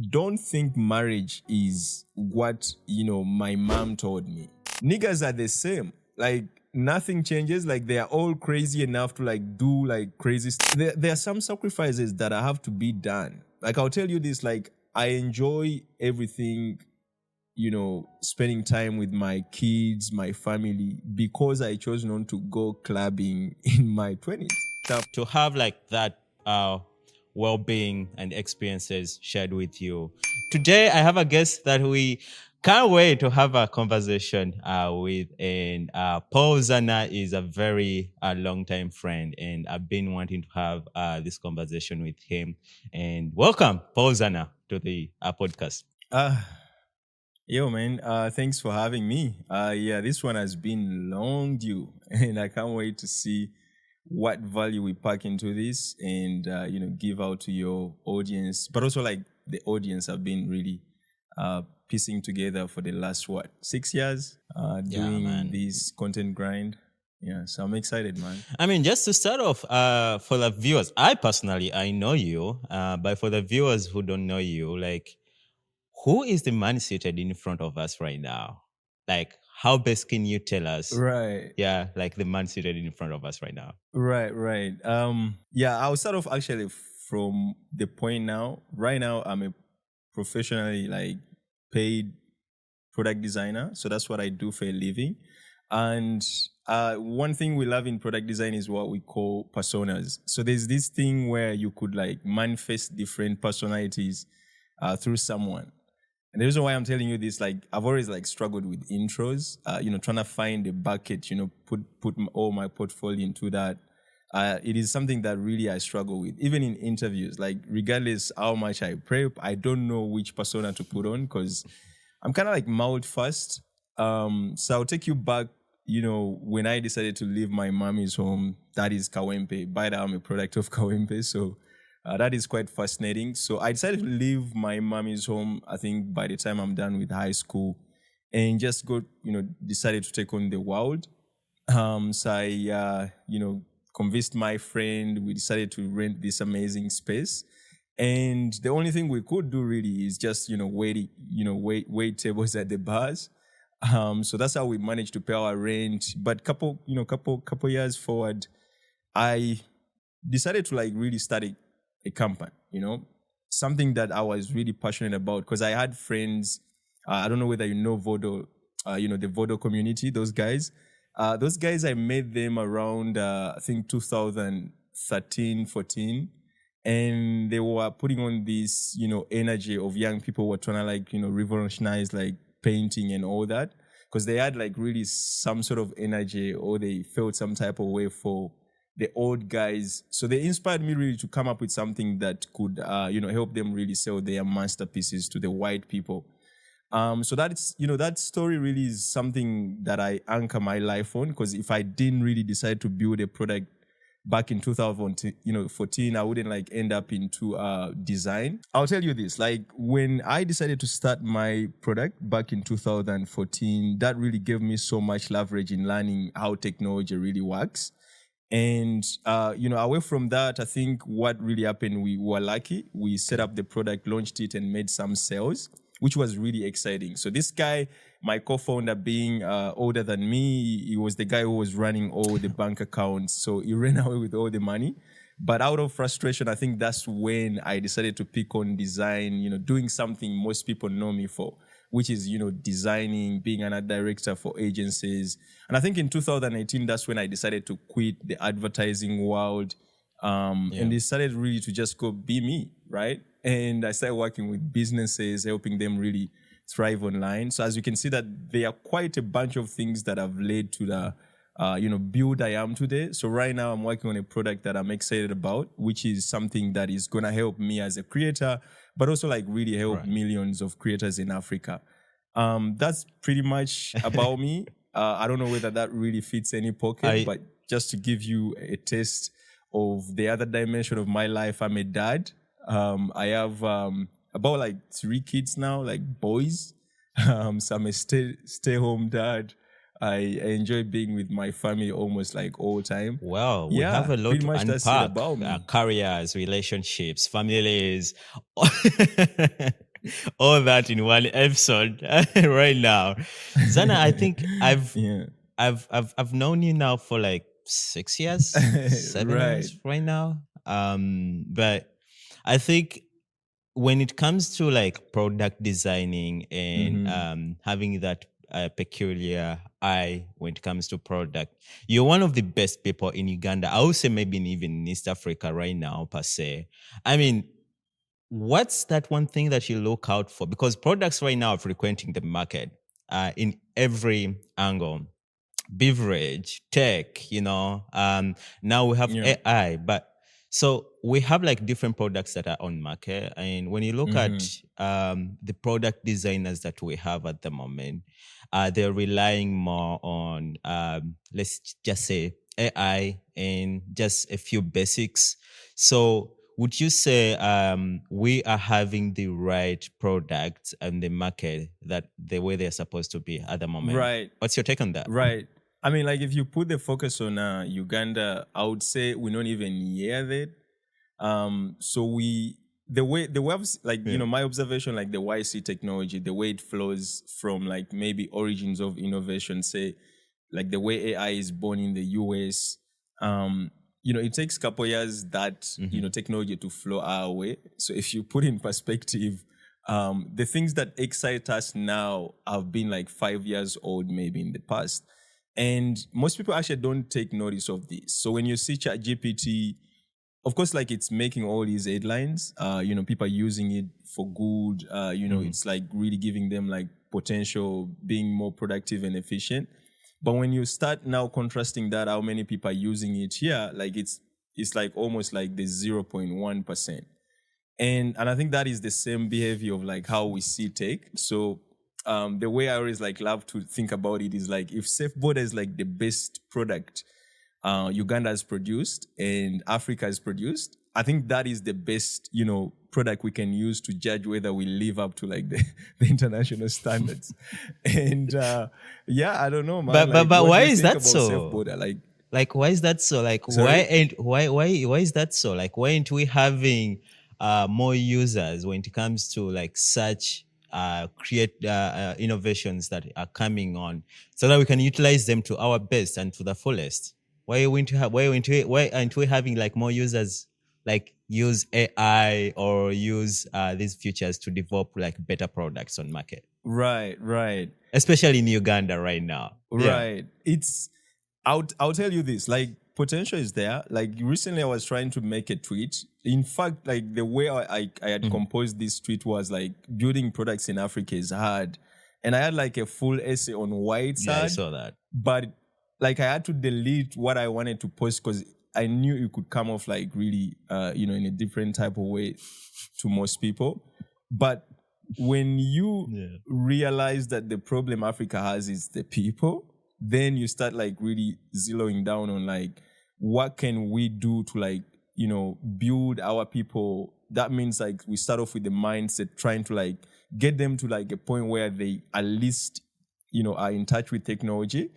don't think marriage is what, my mom told me. Niggas are the same. Like, nothing changes. Like, they are all crazy enough to, like, do, like, crazy stuff. There are some sacrifices that have to be done. Like, I'll tell you this, like, I enjoy everything, spending time with my kids, my family, because I chose not to go clubbing in my 20s. To have, like, that well-being and experiences shared with you. Today, I have a guest that we can't wait to have a conversation with. And Paul Zana is a very long-time friend, and I've been wanting to have this conversation with him. And welcome, Paul Zana, to the podcast. Yo, man, thanks for having me. Yeah, this one has been long due, and I can't wait to see what value we pack into this and, give out to your audience. But also, like, the audience have been really piecing together for the last, 6 years doing this content grind. Yeah, so I'm excited, man. I mean, just to start off, for the viewers, I know you, but for the viewers who don't know you, like, who is the man seated in front of us right now? Like, how best can you tell us? Right. Yeah, like the man seated in front of us right now. Right. Yeah, I'll start off actually from the point now. Right now, I'm a professionally, like, paid product designer. So that's what I do for a living. And one thing we love in product design is what we call personas. So there's this thing where you could, like, manifest different personalities through someone. And the reason why I'm telling you this, like, I've always, like, struggled with intros, trying to find a bucket, put all my portfolio into that. It is something that really I struggle with, even in interviews. Like, regardless how much I prep, I don't know which persona to put on because I'm kind of like mouth first. So I'll take you back, when I decided to leave my mommy's home, that is Kawempe. By the way, I'm a product of Kawempe, so that is quite fascinating. So I decided to leave my mommy's home, I think, by the time I'm done with high school, and just decided to take on the world. So I, convinced my friend. We decided to rent this amazing space. And the only thing we could do really is just, wait tables at the bars. So that's how we managed to pay our rent. But couple years forward, I decided to, like, really start a company, something that I was really passionate about because I had friends. I don't know whether you know Vodo, the Vodo community, those guys. I met them around, I think 2013, 14. And they were putting on this, energy of young people who were trying to, like, revolutionize, like, painting and all that. Because they had, like, really some sort of energy, or they felt some type of way for the old guys. So they inspired me really to come up with something that could, help them really sell their masterpieces to the white people. So that's, that story really is something that I anchor my life on, because if I didn't really decide to build a product back in 2014, I wouldn't, like, end up into design. I'll tell you this, like, when I decided to start my product back in 2014, that really gave me so much leverage in learning how technology really works. And, away from that, I think what really happened, we were lucky. We set up the product, launched it, and made some sales, which was really exciting. So this guy, my co-founder, being older than me, he was the guy who was running all the bank accounts. So he ran away with all the money. But out of frustration, I think that's when I decided to pick on design, doing something most people know me for, which is, designing, being an art director for agencies. And I think in 2018, that's when I decided to quit the advertising world and decided really to just go be me, right? And I started working with businesses, helping them really thrive online. So as you can see, that there are quite a bunch of things that have led to the, build I am today. So right now I'm working on a product that I'm excited about, which is something that is going to help me as a creator, but also, like, really help millions of creators in Africa. That's pretty much about me. I don't know whether that really fits any pocket, but just to give you a taste of the other dimension of my life, I'm a dad. I have about, like, 3 kids now, like, boys. So I'm a stay-home dad. I enjoy being with my family almost, like, all the time. Well, we have a lot to unpack. Careers, relationships, families. All that in one episode right now. Zana, I think Yeah. I've known you now for like 6 years, seven Right. years right now. But I think when it comes to like product designing and Mm-hmm. having that peculiar eye when it comes to product, you're one of the best people in Uganda. I would say maybe even in East Africa right now, per se. I mean, what's that one thing that you look out for? Because products right now are frequenting the market in every angle, beverage, tech, now we have Yeah. AI, but so we have like different products that are on market. And when you look at Mm-hmm. the product designers that we have at the moment, they're relying more on, let's just say, AI and just a few basics. So would you say we are having the right products and the market that the way they're supposed to be at the moment? Right. What's your take on that? Right. I mean, like if you put the focus on Uganda, I would say we're not even near that. So the way like Yeah. my observation, like the YC technology, the way it flows from like maybe origins of innovation, say like the way AI is born in the US. It takes a couple years that technology to flow our way. So if you put in perspective, the things that excite us now have been like 5 years old maybe in the past. And most people actually don't take notice of this. So when you see ChatGPT, of course, like it's making all these headlines. People are using it for good. It's like really giving them like potential, being more productive and efficient. But when you start now contrasting that, how many people are using it here, like it's like almost like the 0.1%. And I think that is the same behavior of like how we see tech. So the way I always like love to think about it is like if Safe Border is like the best product Uganda has produced and Africa has produced, I think that is the best, product we can use to judge whether we live up to like the international standards. And yeah, I don't know, man. But Like, but what do why you is think that about Safe so? Border? Like, Like why is that so? Like why sorry? ain't why is that so? Like why aren't we having more users when it comes to like such create innovations that are coming on so that we can utilize them to our best and to the fullest? Why aren't we having like more users like use AI or use these features to develop like better products on market, Right, right. especially in Uganda right now? Yeah. Right. I'll tell you this, like potential is there. Like recently I was trying to make a tweet. In fact, like the way I had composed this tweet was like building products in Africa is hard. And I had like a full essay on why it's Yeah, I hard. saw that. But like I had to delete what I wanted to post because I knew it could come off like really in a different type of way to most people. But when you Yeah. realize that the problem Africa has is the people, then you start like really zeroing down on like what can we do to like build our people. That means like we start off with the mindset trying to like get them to like a point where they at least are in touch with technology.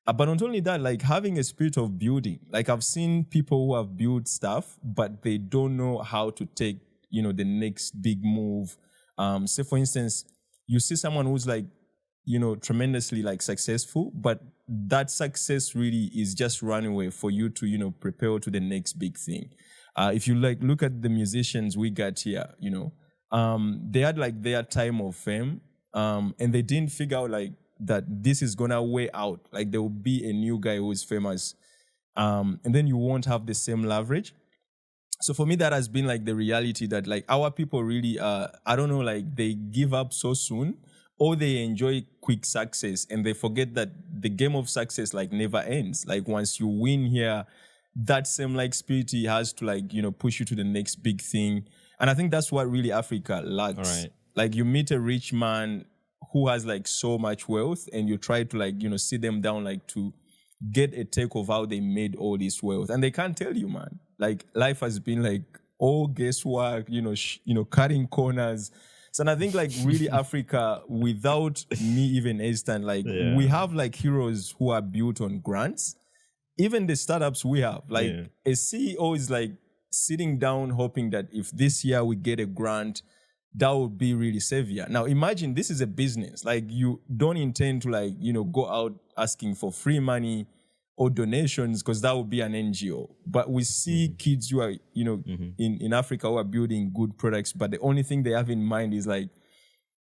But not only that, like having a spirit of building. Like I've seen people who have built stuff, but they don't know how to take, the next big move. Say for instance, you see someone who's like, tremendously like successful, but that success really is just runway for you to, prepare to the next big thing. If you like look at the musicians we got here, they had like their time of fame, and they didn't figure out like that this is gonna weigh out. Like there will be a new guy who is famous, and then you won't have the same leverage. So for me, that has been like the reality that like our people really, I don't know, like they give up so soon, or they enjoy quick success and they forget that the game of success like never ends. Like once you win here, that same like spirit has to like push you to the next big thing. And I think that's what really Africa lacks. All right. Like you meet a rich man who has like so much wealth, and you try to like sit them down like to get a take of how they made all this wealth, and they can't tell you, man. Like life has been like all guesswork, cutting corners. So and I think like really Africa, without me even hesitant, like we Yeah. have like heroes who are built on grants. Even the startups we have, like Yeah. a CEO is like sitting down hoping that if this year we get a grant, that would be really savior. Now imagine this is a business. Like you don't intend to like, go out asking for free money or donations because that would be an NGO. But we see kids who are, in Africa who are building good products, but the only thing they have in mind is like,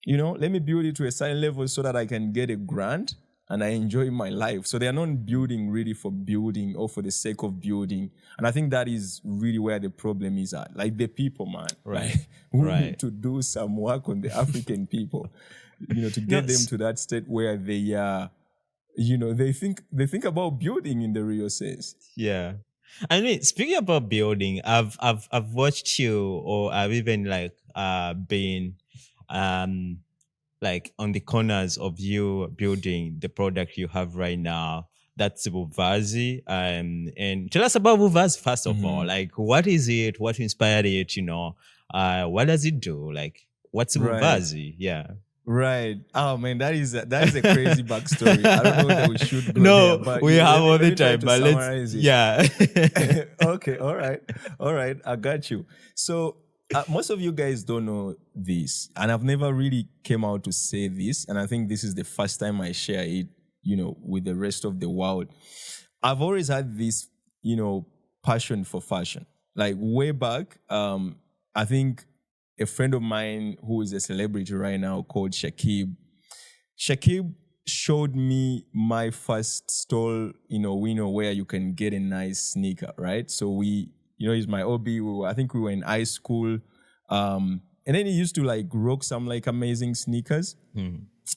let me build it to a certain level so that I can get a grant and I enjoy my life. So they are not building really for building or for the sake of building. And I think that is really where the problem is at. Like the people, man. Right. Like, we Right. need to do some work on the African people, to get them to that state where they are, they think about building in the real sense. Yeah. I mean, speaking about building, I've watched you, or I've even like been like on the corners of you building the product you have right now. That's Buvazi. And tell us about Buvazi first of all. Like, what is it? What inspired it? What does it do? Like, what's Right. Buvazi? Yeah. Right. Oh man, that is a crazy backstory. I don't know whether we should go No, there, but we have all let the me try time, to but summarize it. yeah. Okay, all right, I got you. So most of you guys don't know this, and I've never really came out to say this, and I think this is the first time I share it, with the rest of the world. I've always had this, passion for fashion. Like way back, I think a friend of mine who is a celebrity right now called Shakib showed me my first stall, where you can get a nice sneaker, right? So he's my hobby. I think we were in high school. And then he used to like rock some like amazing sneakers.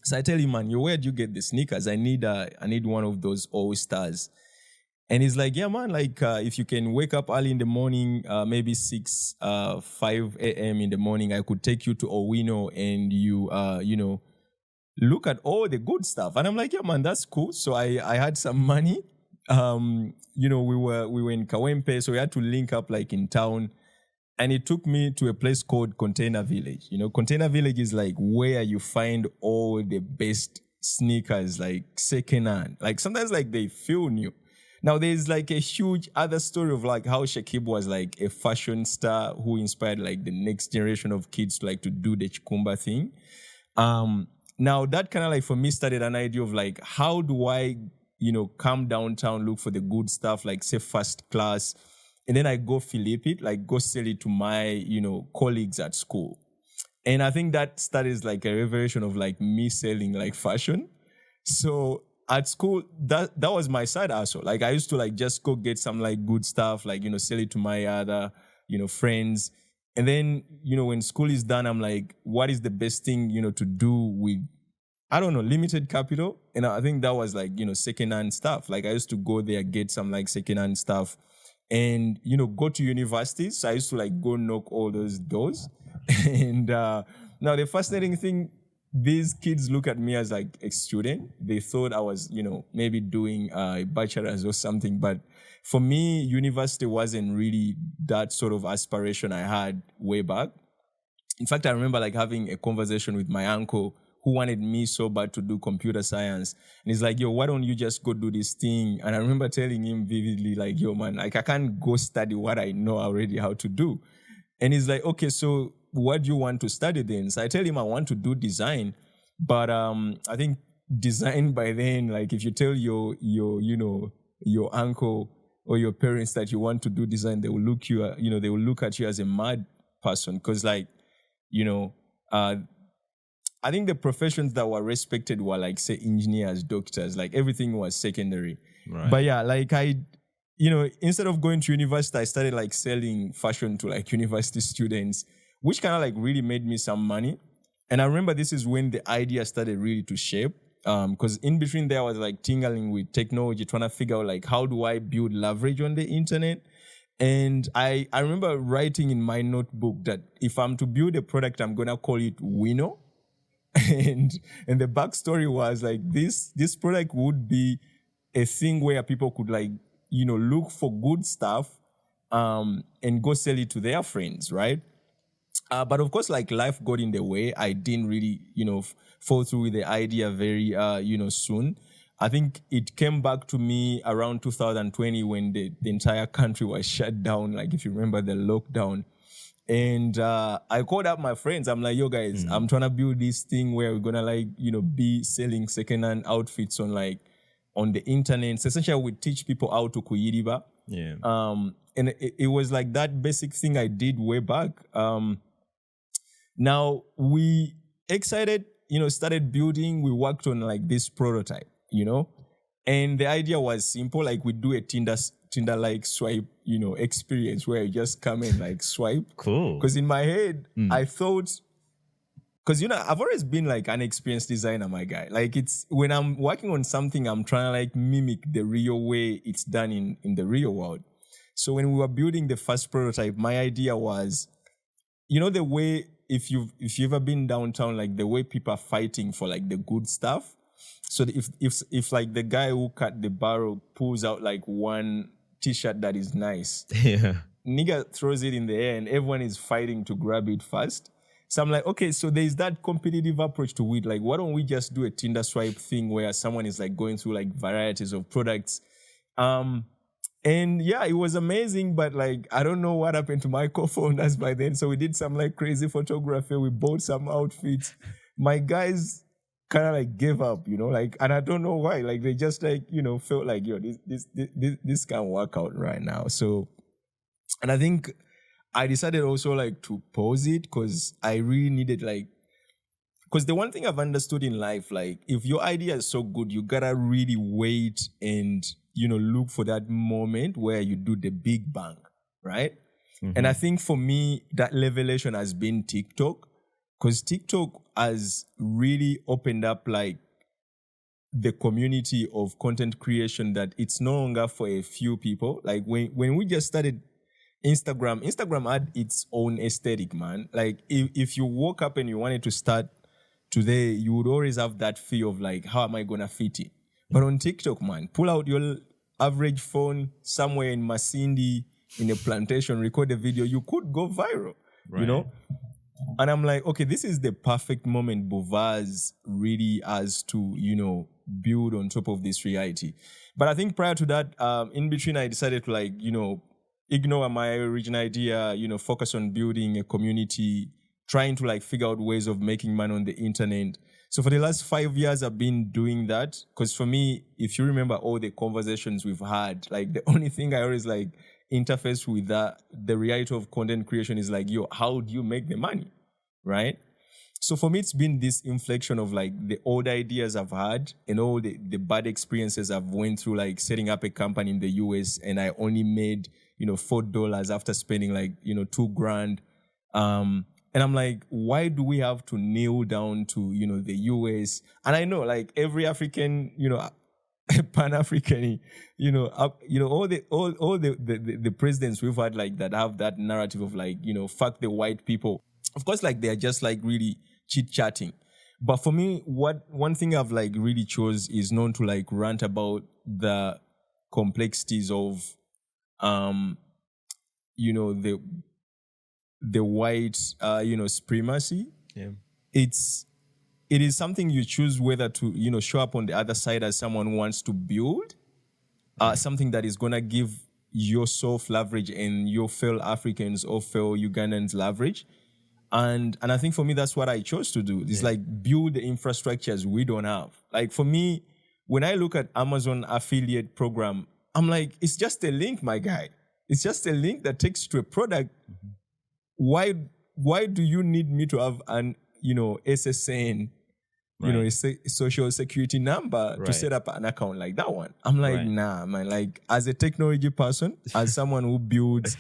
So I tell him, man, where do you get the sneakers? I need one of those All Stars. And he's like, yeah, man, like if you can wake up early in the morning, maybe 5 a.m. in the morning, I could take you to Owino and you, look at all the good stuff. And I'm like, yeah, man, that's cool. So I had some money. We were in Kawempe, so we had to link up like in town. And it took me to a place called Container Village. Container Village is like where you find all the best sneakers, like secondhand. Like sometimes like they feel new. Now there's like a huge other story of like how Shakib was like a fashion star who inspired like the next generation of kids to like to do the Chikumba thing. Now that kind of like for me started an idea of like, how do I, come downtown, look for the good stuff, like say first class, and then I go flip it, like go sell it to my, colleagues at school. And I think that started like a revelation of like me selling like fashion. So at school, that was my side hustle. Like I used to like just go get some like good stuff, like, sell it to my other, friends. And then, when school is done, I'm like, what is the best thing, to do with, I don't know, limited capital? And I think that was like, secondhand stuff. Like I used to go there, get some like secondhand stuff and, go to universities. So I used to like go knock all those doors. And now the fascinating thing, these kids look at me as like a student. They thought I was, maybe doing a bachelor's or something. But for me, university wasn't really that sort of aspiration I had way back. In fact, I remember like having a conversation with my uncle who wanted me so bad to do computer science. And he's like, yo, why don't you just go do this thing? And I remember telling him vividly, like, yo, man, like I can't go study what I know already how to do. And he's like, okay, so what do you want to study then? So I tell him I want to do design. But I think design by then, like if you tell your uncle or your parents that you want to do design, they will they will look at you as a mad person. Because like, I think the professions that were respected were like, say, engineers, doctors, like everything was secondary. Right. But yeah, like instead of going to university, I started like selling fashion to like university students, which kind of like really made me some money. And I remember this is when the idea started really to shape. Because in between there I was like tingling with technology, trying to figure out like, how do I build leverage on the internet? And I remember writing in my notebook that if I'm to build a product, I'm going to call it Wino. And the backstory was like this product would be a thing where people could like, look for good stuff and go sell it to their friends, right? But of course, like life got in the way. I didn't really, fall through with the idea very, soon. I think it came back to me around 2020 when the entire country was shut down. Like if you remember the lockdown. And I called up my friends. I'm like, yo guys, I'm trying to build this thing where we're gonna like, be selling secondhand outfits on like on the internet. So essentially I would teach people how to kuyiriba. Yeah. And it was like that basic thing I did way back. Now we excited, started building. We worked on like this prototype, and the idea was simple. Like we do a Tinder like swipe, experience where you just come and like swipe. Cool. Because in my head, I thought, because I've always been like an experienced designer, my guy. Like it's when I'm working on something, I'm trying to like mimic the real way it's done in the real world. So when we were building the first prototype, my idea was, the way if you've ever been downtown, like the way people are fighting for like the good stuff. So if like the guy who cut the barrel pulls out like one t-shirt that is nice, Yeah. nigga throws it in the air and everyone is fighting to grab it first. So I'm like, okay, so there's that competitive approach to it. Like, why don't we just do a Tinder swipe thing where someone is like going through like varieties of products? And yeah, it was amazing, but like, I don't know what happened to my co-founders by then. So we did some like crazy photography. We bought some outfits. My guys kind of like gave up, like, and I don't know why. Like they just like, felt like, yo, this can't work out right now. So, and I think I decided also like to pause it because I really needed like, because the one thing I've understood in life, like if your idea is so good, you gotta really wait and, look for that moment where you do the big bang, right? And I think for me, that revelation has been TikTok, because TikTok has really opened up like the community of content creation, that it's no longer for a few people. Like when we just started Instagram had its own aesthetic, man. Like if you woke up and you wanted to start today, you would always have that fear of like, how am I gonna fit it? But on TikTok, man, pull out your average phone somewhere in Masindi in a plantation, record a video, you could go viral, Right. And I'm like, okay, this is the perfect moment Bovaz really has to, build on top of this reality. But I think prior to that, in between, I decided to like, ignore my original idea, focus on building a community, trying to like figure out ways of making money on the internet. So for the last 5 years, I've been doing that. Because for me, if you remember all the conversations we've had, like the only thing I always like interface with the reality of content creation is like, yo, how do you make the money, right? So for me, it's been this inflection of like the old ideas I've had and all the bad experiences I've went through, like setting up a company in the US and I only made, $4 after spending like, $2,000. And I'm like, why do we have to kneel down to, the US? And I know like every African, Pan-African, all the presidents we've had like that have that narrative of like, fuck the white people. Of course, like they're just like really chit-chatting. But for me, one thing I've like really chose is known to like rant about the complexities of, the white, supremacy. Yeah. It is something you choose whether to, show up on the other side as someone who wants to build something that is going to give yourself leverage and your fellow Africans or fellow Ugandans leverage. And I think for me, that's what I chose to do. It's like build the infrastructures we don't have. Like for me, when I look at Amazon affiliate program, I'm like, it's just a link, my guy. It's just a link that takes you to a product. Why do you need me to have an, SSN, a social security number to set up an account like that one? I'm like, nah, man. Like as a technology person, as someone who builds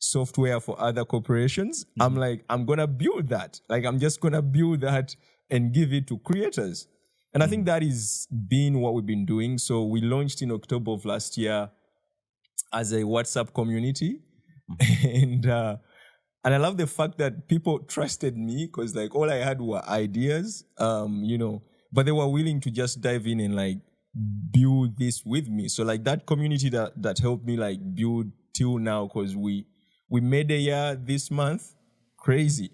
software for other corporations, I'm like, I'm going to build that. Like, I'm just going to build that and give it to creators. And I think that is been what we've been doing. So we launched in October of last year as a WhatsApp community. And I love the fact that people trusted me because like all I had were ideas, but they were willing to just dive in and like build this with me. So like that community that helped me like build till now, because we made a year this month. Crazy.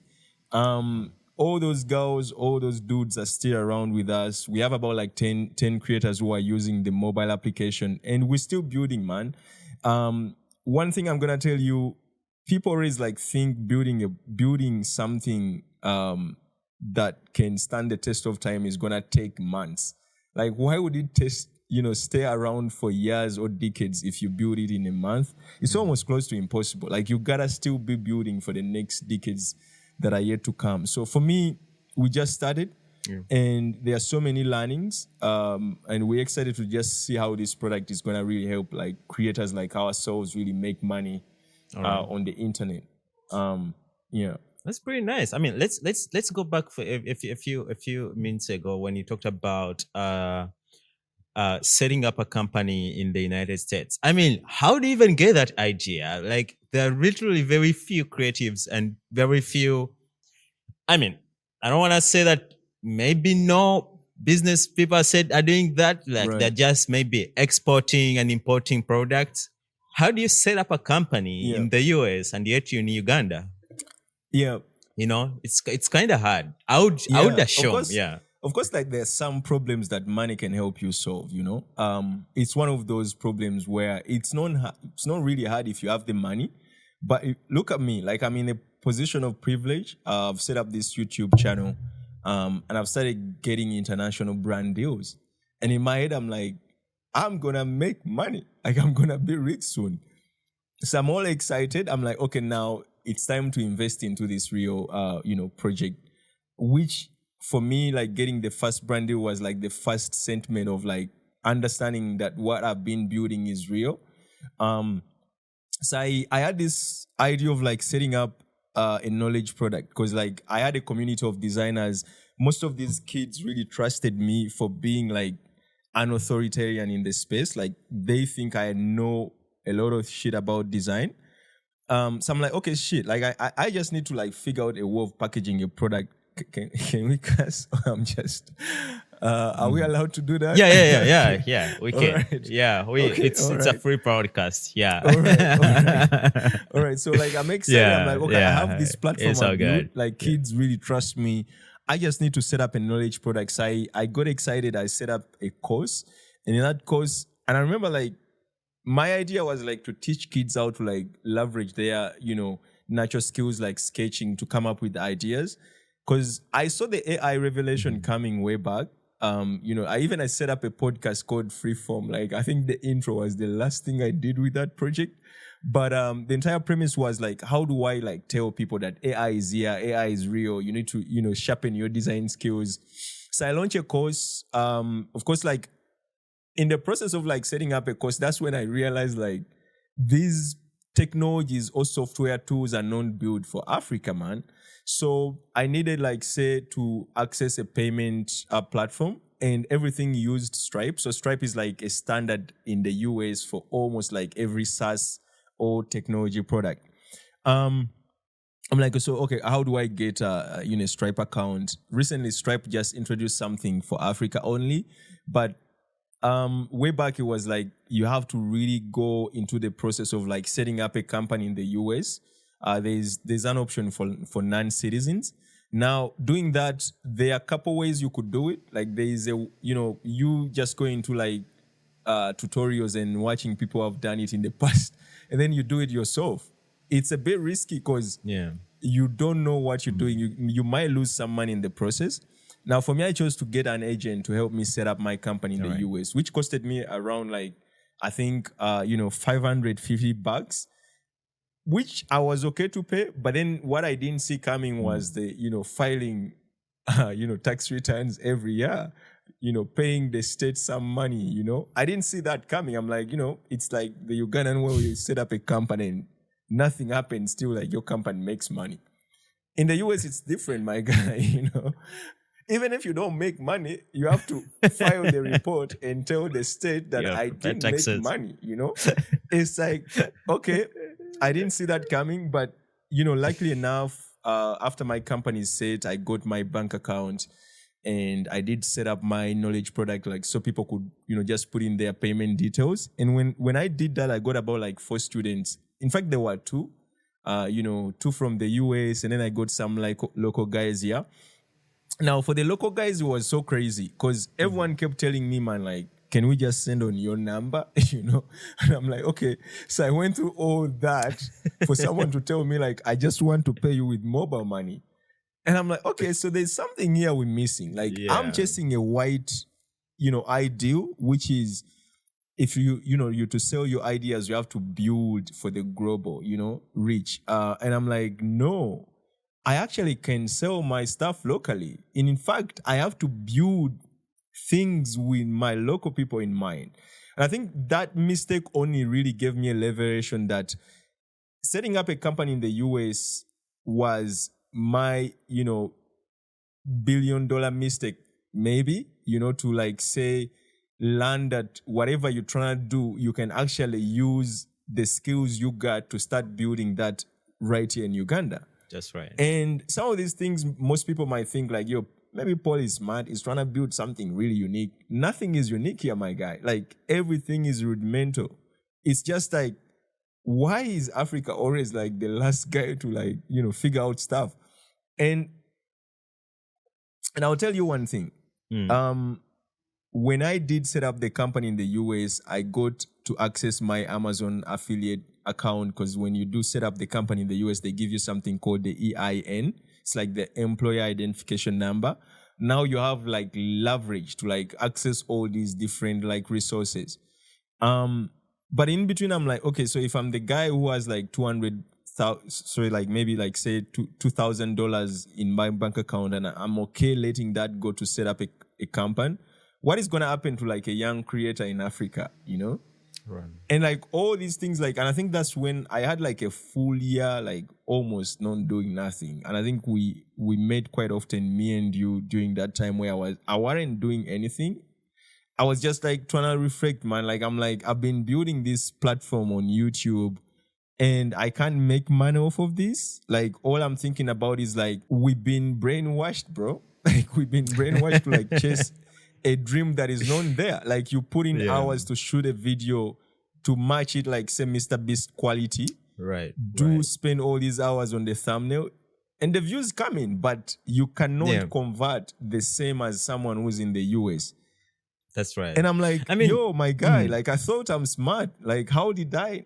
All those girls, all those dudes are still around with us. We have about like 10 creators who are using the mobile application and we're still building, man. One thing I'm going to tell you, people always like think building something that can stand the test of time is gonna take months. Like, why would it stay around for years or decades if you build it in a month? It's almost close to impossible. Like, you gotta still be building for the next decades that are yet to come. So for me, we just started. And there are so many learnings, and we're excited to just see how this product is going to really help like creators like ourselves really make money on the internet. Yeah, That's pretty nice. I mean, let's go back for a few minutes ago when you talked about setting up a company in the United States. I mean, how do you even get that idea? Like, there are literally very few creatives and very few. I mean, I don't want to say that maybe no business people said are doing that. Like, Right. they're just maybe exporting and importing products. How do you set up a company in the US and yet you're in Uganda? yeah, You know, it's kind of hard. I would assume, yeah. Of course, like there's some problems that money can help you solve. It's one of those problems where it's not really hard if you have the money. But look at me, like I'm in a position of privilege. I've set up this YouTube channel, and I've started getting international brand deals. And in my head, I'm like, I'm gonna make money. Like, I'm gonna be rich soon. So I'm all excited. I'm like, okay, now it's time to invest into this real, project, which for me, like getting the first brand deal was like the first sentiment of like understanding that what I've been building is real. So I had this idea of like setting up a knowledge product because like I had a community of designers. Most of these kids really trusted me for being like an authoritarian in the space. Like, they think I know a lot of shit about design. So I'm like, okay, shit. Like, I just need to like figure out a way of packaging a product. Can we cuss? I'm just. Are we allowed to do that? Yeah. We can. Alright. Yeah, it's a alright. free podcast. Yeah. All right. So like, I'm excited. I'm like, okay, I have this platform. It's all I've built. good. Like, kids really trust me. I just need to set up a knowledge product. So I got excited. I set up a course, and in that course, and I remember like my idea was like to teach kids how to like leverage their natural skills like sketching to come up with ideas. Because I saw the AI revelation coming way back. I set up a podcast called Freeform. Like, I think the intro was the last thing I did with that project. But the entire premise was like, how do I like tell people that AI is here, AI is real? You need to, sharpen your design skills. So I launched a course. Of course, like in the process of like setting up a course, that's when I realized like these technologies or software tools are not built for Africa, man. So I needed like say to access a payment platform, and everything used Stripe. So Stripe is like a standard in the US for almost like every SaaS or technology product. I'm like, so okay, how do I get a Stripe account? Recently, Stripe just introduced something for Africa only, but way back it was like you have to really go into the process of like setting up a company in the US. There's an option for non-citizens. Now, doing that, there are a couple ways you could do it. Like, there is you just go into like tutorials and watching people have done it in the past, and then you do it yourself. It's a bit risky because you don't know what you're doing. You might lose some money in the process. Now, for me, I chose to get an agent to help me set up my company in the US, which costed me around like, I think, $550, which I was okay to pay. But then what I didn't see coming was the, filing, tax returns every year, paying the state some money, I didn't see that coming. I'm like, it's like the Ugandan where you set up a company and nothing happens, still like your company makes money. In the US, it's different, my guy, Even if you don't make money, you have to file the report and tell the state that I didn't make money, It's like, okay, I didn't see that coming, but, luckily enough, after my company set, I got my bank account and I did set up my knowledge product, like, so people could, just put in their payment details. And when I did that, I got about like 4 students. In fact, there were 2, 2 from the US, and then I got some like local guys here. Now, for the local guys, it was so crazy because everyone kept telling me, man, like, can we just send on your number? And I'm like, okay. So I went through all that for someone to tell me like, I just want to pay you with mobile money. And I'm like, okay, so there's something here we're missing. Like I'm Yeah. chasing a white, ideal, which is if you to sell your ideas, you have to build for the global, reach. And I'm like, no, I actually can sell my stuff locally. And in fact, I have to build things with my local people in mind. And I think that mistake only really gave me a revelation that setting up a company in the US was my, $1 billion mistake, maybe, to like say, learn that whatever you're trying to do, you can actually use the skills you got to start building that right here in Uganda. That's right. And some of these things, most people might think like, yo, maybe Paul is smart, he's trying to build something really unique. Nothing is unique here, my guy. Like everything is rudimental. It's just like, why is Africa always like the last guy to like, figure out stuff? And I'll tell you one thing. When I did set up the company in the US, I got to access my Amazon affiliate account because when you do set up the company in the US, they give you something called the EIN. It's like the employer identification number. Now you have like leverage to like access all these different like resources. But in between, I'm like, okay, so if I'm the guy who has like maybe like say $2,000 in my bank account, and I'm okay letting that go to set up a company, what is going to happen to like a young creator in Africa, Right. And like all these things, like, and I think that's when I had like a full year, like almost not doing nothing. And I think we met quite often, me and you, during that time where I wasn't doing anything. I was just like trying to reflect, man. Like, I've been building this platform on YouTube and I can't make money off of this. Like, all I'm thinking about is like, we've been brainwashed, bro. Like, we've been brainwashed to like chase a dream that is not there. Like, you put in hours to shoot a video to match it, like, say, Mr. Beast quality. Right. Spend all these hours on the thumbnail. And the views come in, but you cannot convert the same as someone who's in the US. That's right. And I'm like, yo, my guy, like I thought I'm smart. Like, how did I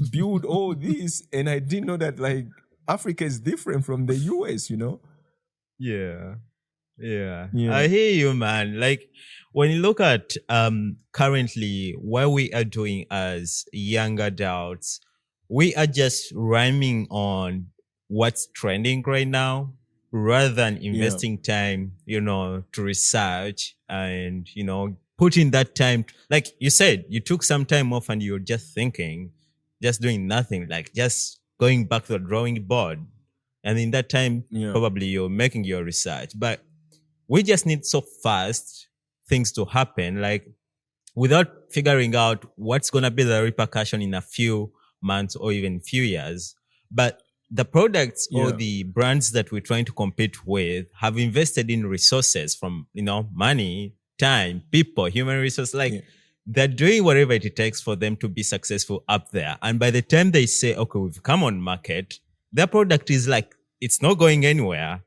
build all this? And I didn't know that like Africa is different from the US, Yeah. I hear you, man. Like when you look at currently what we are doing as young adults, we are just rhyming on what's trending right now rather than investing time, to research and, putting that time. Like you said, you took some time off and you're just thinking, just doing nothing, like just going back to the drawing board. And in that time, probably you're making your research. But we just need so fast things to happen, like without figuring out what's going to be the repercussion in a few months or even few years. But the products or the brands that we're trying to compete with have invested in resources from, money, time, people, human resources. Like they're doing whatever it takes for them to be successful up there. And by the time they say, okay, we've come on market, their product is like, it's not going anywhere.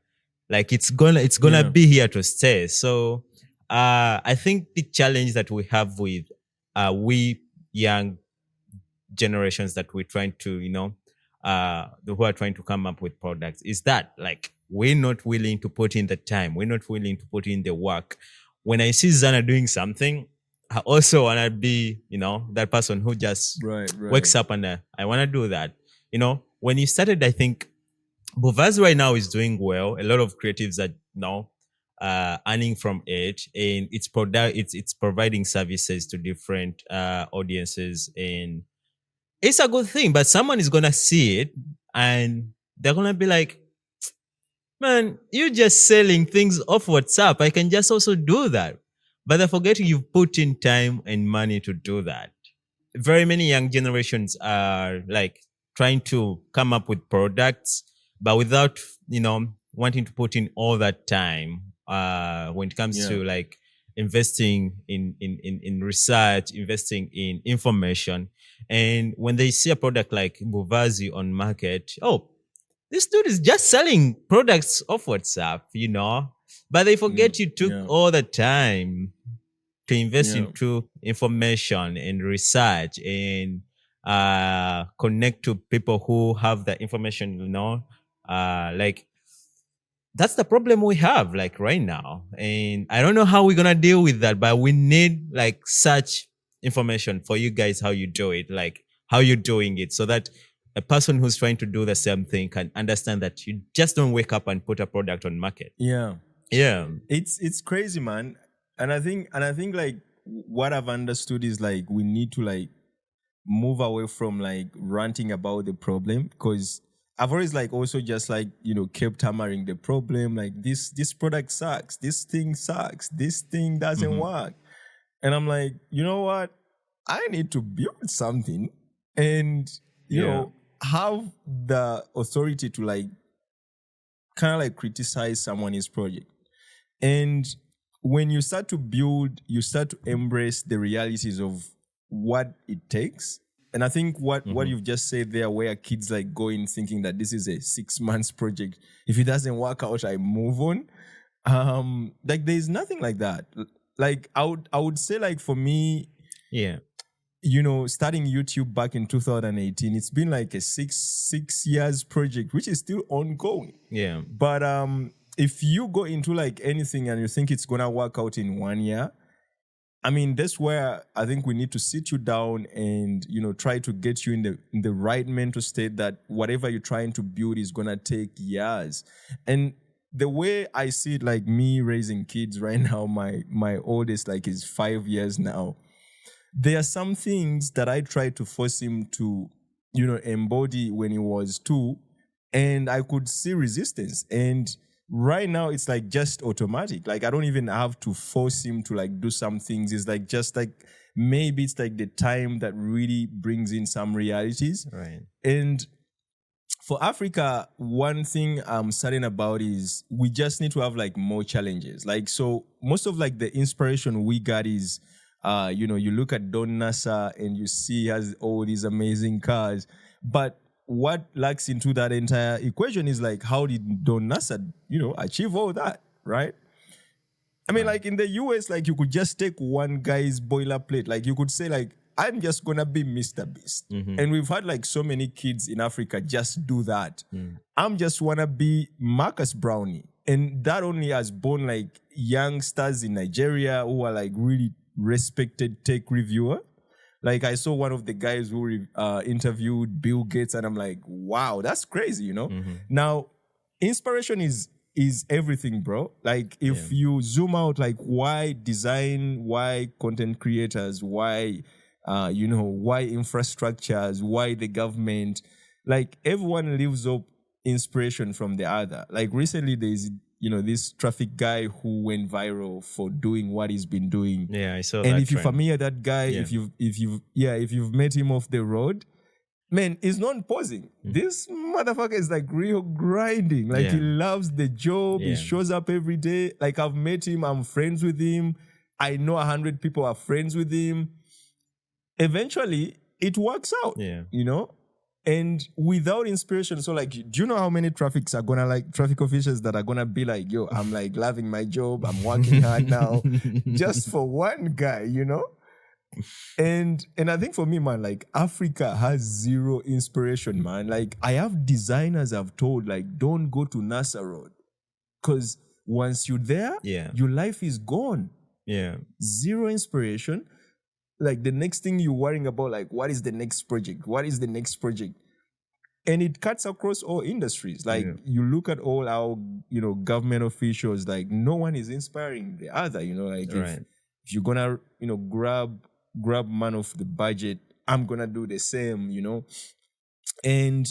Like it's gonna be here to stay. So I think the challenge that we have with we young generations that we're trying to, who are trying to come up with products is that like we're not willing to put in the time, we're not willing to put in the work. When I see Zana doing something, I also wanna be, that person who just wakes up and I wanna do that. When you started, I think Buvaz right now is doing well. A lot of creatives are now earning from it, and it's providing services to different audiences, and it's a good thing. But someone is gonna see it, and they're gonna be like, "Man, you're just selling things off WhatsApp. I can just also do that." But they're forgetting you've put in time and money to do that. Very many young generations are like trying to come up with products, but without, wanting to put in all that time when it comes to like investing in research, investing in information. And when they see a product like Buvazi on market, oh, this dude is just selling products off WhatsApp, but they forget you took all the time to invest Yeah. into information and research and connect to people who have the information, like that's the problem we have like right now. And I don't know how we're gonna deal with that, but we need like such information for you guys, how you do it, like how you're doing it, so that a person who's trying to do the same thing can understand that you just don't wake up and put a product on market. Yeah. Yeah. It's crazy, man. And I think like what I've understood is like we need to like move away from like ranting about the problem, because I've always like also just like kept hammering the problem, like this product sucks, this thing sucks, this thing doesn't work. And I'm like, you know what? I need to build something and Yeah. have the authority to like kind of like criticize someone's project. And when you start to build, you start to embrace the realities of what it takes. And I think what you've just said there, where kids like go in thinking that this is a 6 months project. If it doesn't work out, I move on. Like there's nothing like that. Like I would say like for me, Yeah. starting YouTube back in 2018, it's been like a six years project, which is still ongoing. Yeah. But if you go into like anything and you think it's gonna work out in 1 year, I mean, that's where I think we need to sit you down and try to get you in the right mental state that whatever you're trying to build is gonna take years. And the way I see it, like me raising kids right now, my oldest like is 5 years now. There are some things that I tried to force him to, embody when he was 2, and I could see resistance. And right now it's like just automatic. Like I don't even have to force him to like do some things. It's like just like maybe it's like the time that really brings in some realities. Right. And for Africa, one thing I'm certain about is we just need to have like more challenges. Like, so most of like the inspiration we got is, you look at Don Nasa and you see he has all these amazing cars, but what lacks into that entire equation is like, how did Don Nasa, achieve all that, right? I mean, like in the US, like you could just take one guy's boilerplate. Like you could say like, I'm just gonna be Mr. Beast. And we've had like so many kids in Africa just do that. I'm just wanna be Marcus Brownie. And that only has born like youngsters in Nigeria who are like really respected tech reviewer. Like I saw one of the guys who interviewed Bill Gates, and I'm like, wow, that's crazy, Now, inspiration is everything, bro. Like if you zoom out, like why design, why content creators, why why infrastructures, why the government, like everyone lives up inspiration from the other. Like recently there's this traffic guy who went viral for doing what he's been doing. Yeah, I saw and that if you're trend. familiar that guy, Yeah. if you've met him off the road, man, he's not posing. This motherfucker is like real grinding. Like Yeah. he loves the job. He Yeah. shows up every day. Like I've met him. I'm friends with him. I know 100 people are friends with him. Eventually, it works out. Yeah. And without inspiration, so like, do you know how many traffic officials that are gonna be like, yo, I'm like loving my job. I'm working hard now, just for one guy, And I think for me, man, like Africa has zero inspiration, man. Like I have designers I've told, like, don't go to NASA Road. Because once you're there, Yeah. your life is gone. Yeah. Zero inspiration. Like the next thing you're worrying about, like, what is the next project? What is the next project? And it cuts across all industries. Like you look at all our, government officials, like no one is inspiring the other, like Right. if you're gonna, grab man of the budget, I'm gonna do the same, And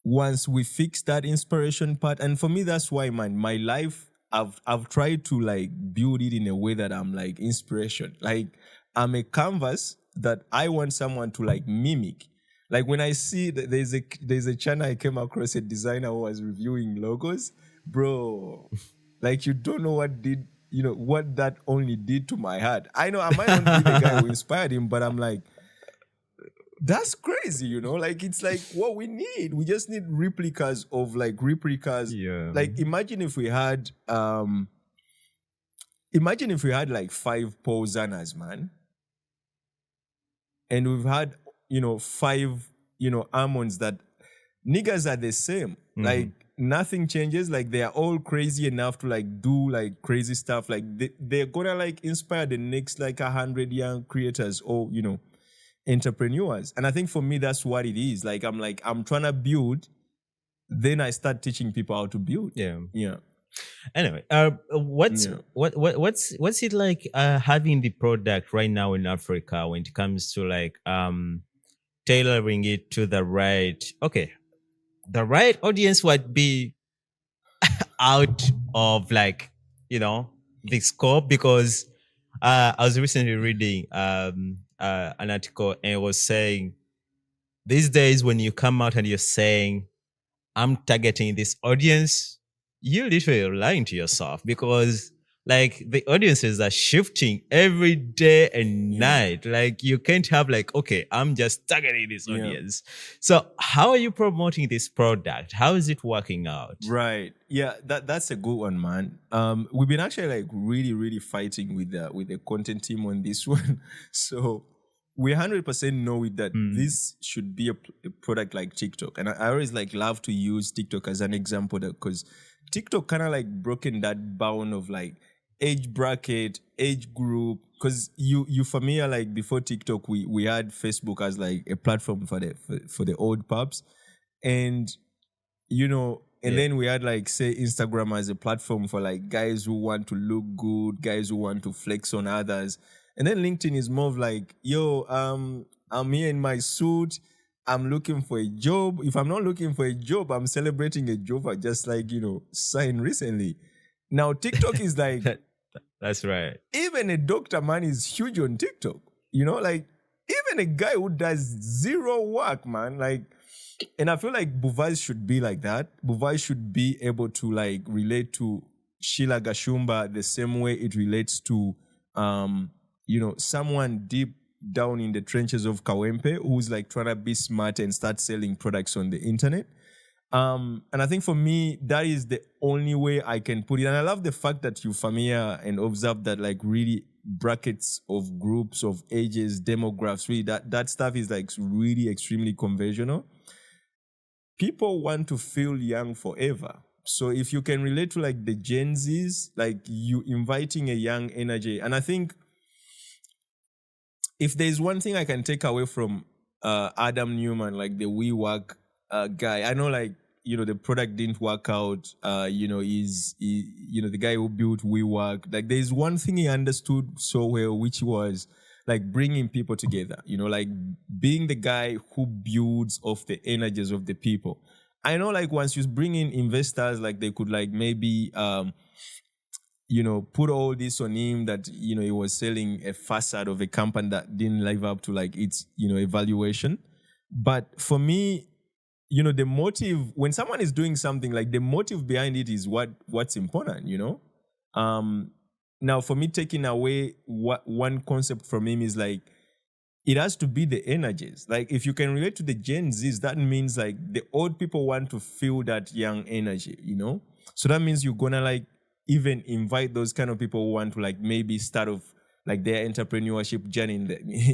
once we fix that inspiration part, and for me, that's why, man, my life, I've tried to like build it in a way that I'm like inspiration. Like I'm a canvas that I want someone to like mimic. Like when I see that there's a channel I came across, a designer who was reviewing logos, bro. Like you don't know what that only did to my heart. I know I might not be the guy who inspired him, but I'm like, that's crazy, Like it's like what we need. We just need replicas of like replicas. Yeah. Like imagine if we had imagine if we had like 5 Zanas, man, and we've had, 5, almonds that niggas are the same. Like nothing changes. Like they are all crazy enough to like do like crazy stuff. Like they're gonna like inspire the next like 100 young creators or, entrepreneurs. And I think for me, that's what it is. Like I'm trying to build, then I start teaching people how to build. Yeah. Yeah. Anyway, what's Yeah. what's it like having the product right now in Africa when it comes to like tailoring it to the right the right audience would be out of like the scope because I was recently reading an article and it was saying these days when you come out and you're saying I'm targeting this audience, you're literally lying to yourself because like the audiences are shifting every day and night. Like you can't have like, okay, I'm just targeting this audience. So how are you promoting this product? How is it working out? Right. Yeah, that's a good one, man. We've been actually like really, really fighting with the content team on this one. So we 100% know it that this should be a product like TikTok. And I always like love to use TikTok as an example because TikTok kind of like broken that bound of like age bracket, age group. Because you familiar like before TikTok, we had Facebook as like a platform for the old pups. And then we had like say Instagram as a platform for like guys who want to look good, guys who want to flex on others. And then LinkedIn is more of like, yo, I'm here in my suit. I'm looking for a job. If I'm not looking for a job, I'm celebrating a job I just like, signed recently. Now TikTok is like That's right. even a doctor, man, is huge on TikTok. Like even a guy who does zero work, man, like. And I feel like Buvaz should be like that. Buvaz should be able to like relate to Sheila Gashumba the same way it relates to, someone deep down in the trenches of Kawempe who's like trying to be smart and start selling products on the internet. And I think for me, that is the only way I can put it. And I love the fact that you familiar and observe that like really brackets of groups of ages, demographics, really that stuff is like really extremely conventional. People want to feel young forever. So if you can relate to like the Gen Zs, like you inviting a young energy. And I think if there's one thing I can take away from Adam Newman, like the WeWork guy, I know like, the product didn't work out. The guy who built WeWork, like there's one thing he understood so well, which was like bringing people together, like being the guy who builds off the energies of the people. I know like once you bring in investors, like they could like maybe, put all this on him that, he was selling a facade of a company that didn't live up to like its, evaluation. But for me, the motive, when someone is doing something, like the motive behind it is what's important, Now, for me, taking away one concept from him is like, it has to be the energies. Like, if you can relate to the Gen Zs, that means like the old people want to feel that young energy, So that means you're gonna like even invite those kind of people who want to like maybe start off like their entrepreneurship journey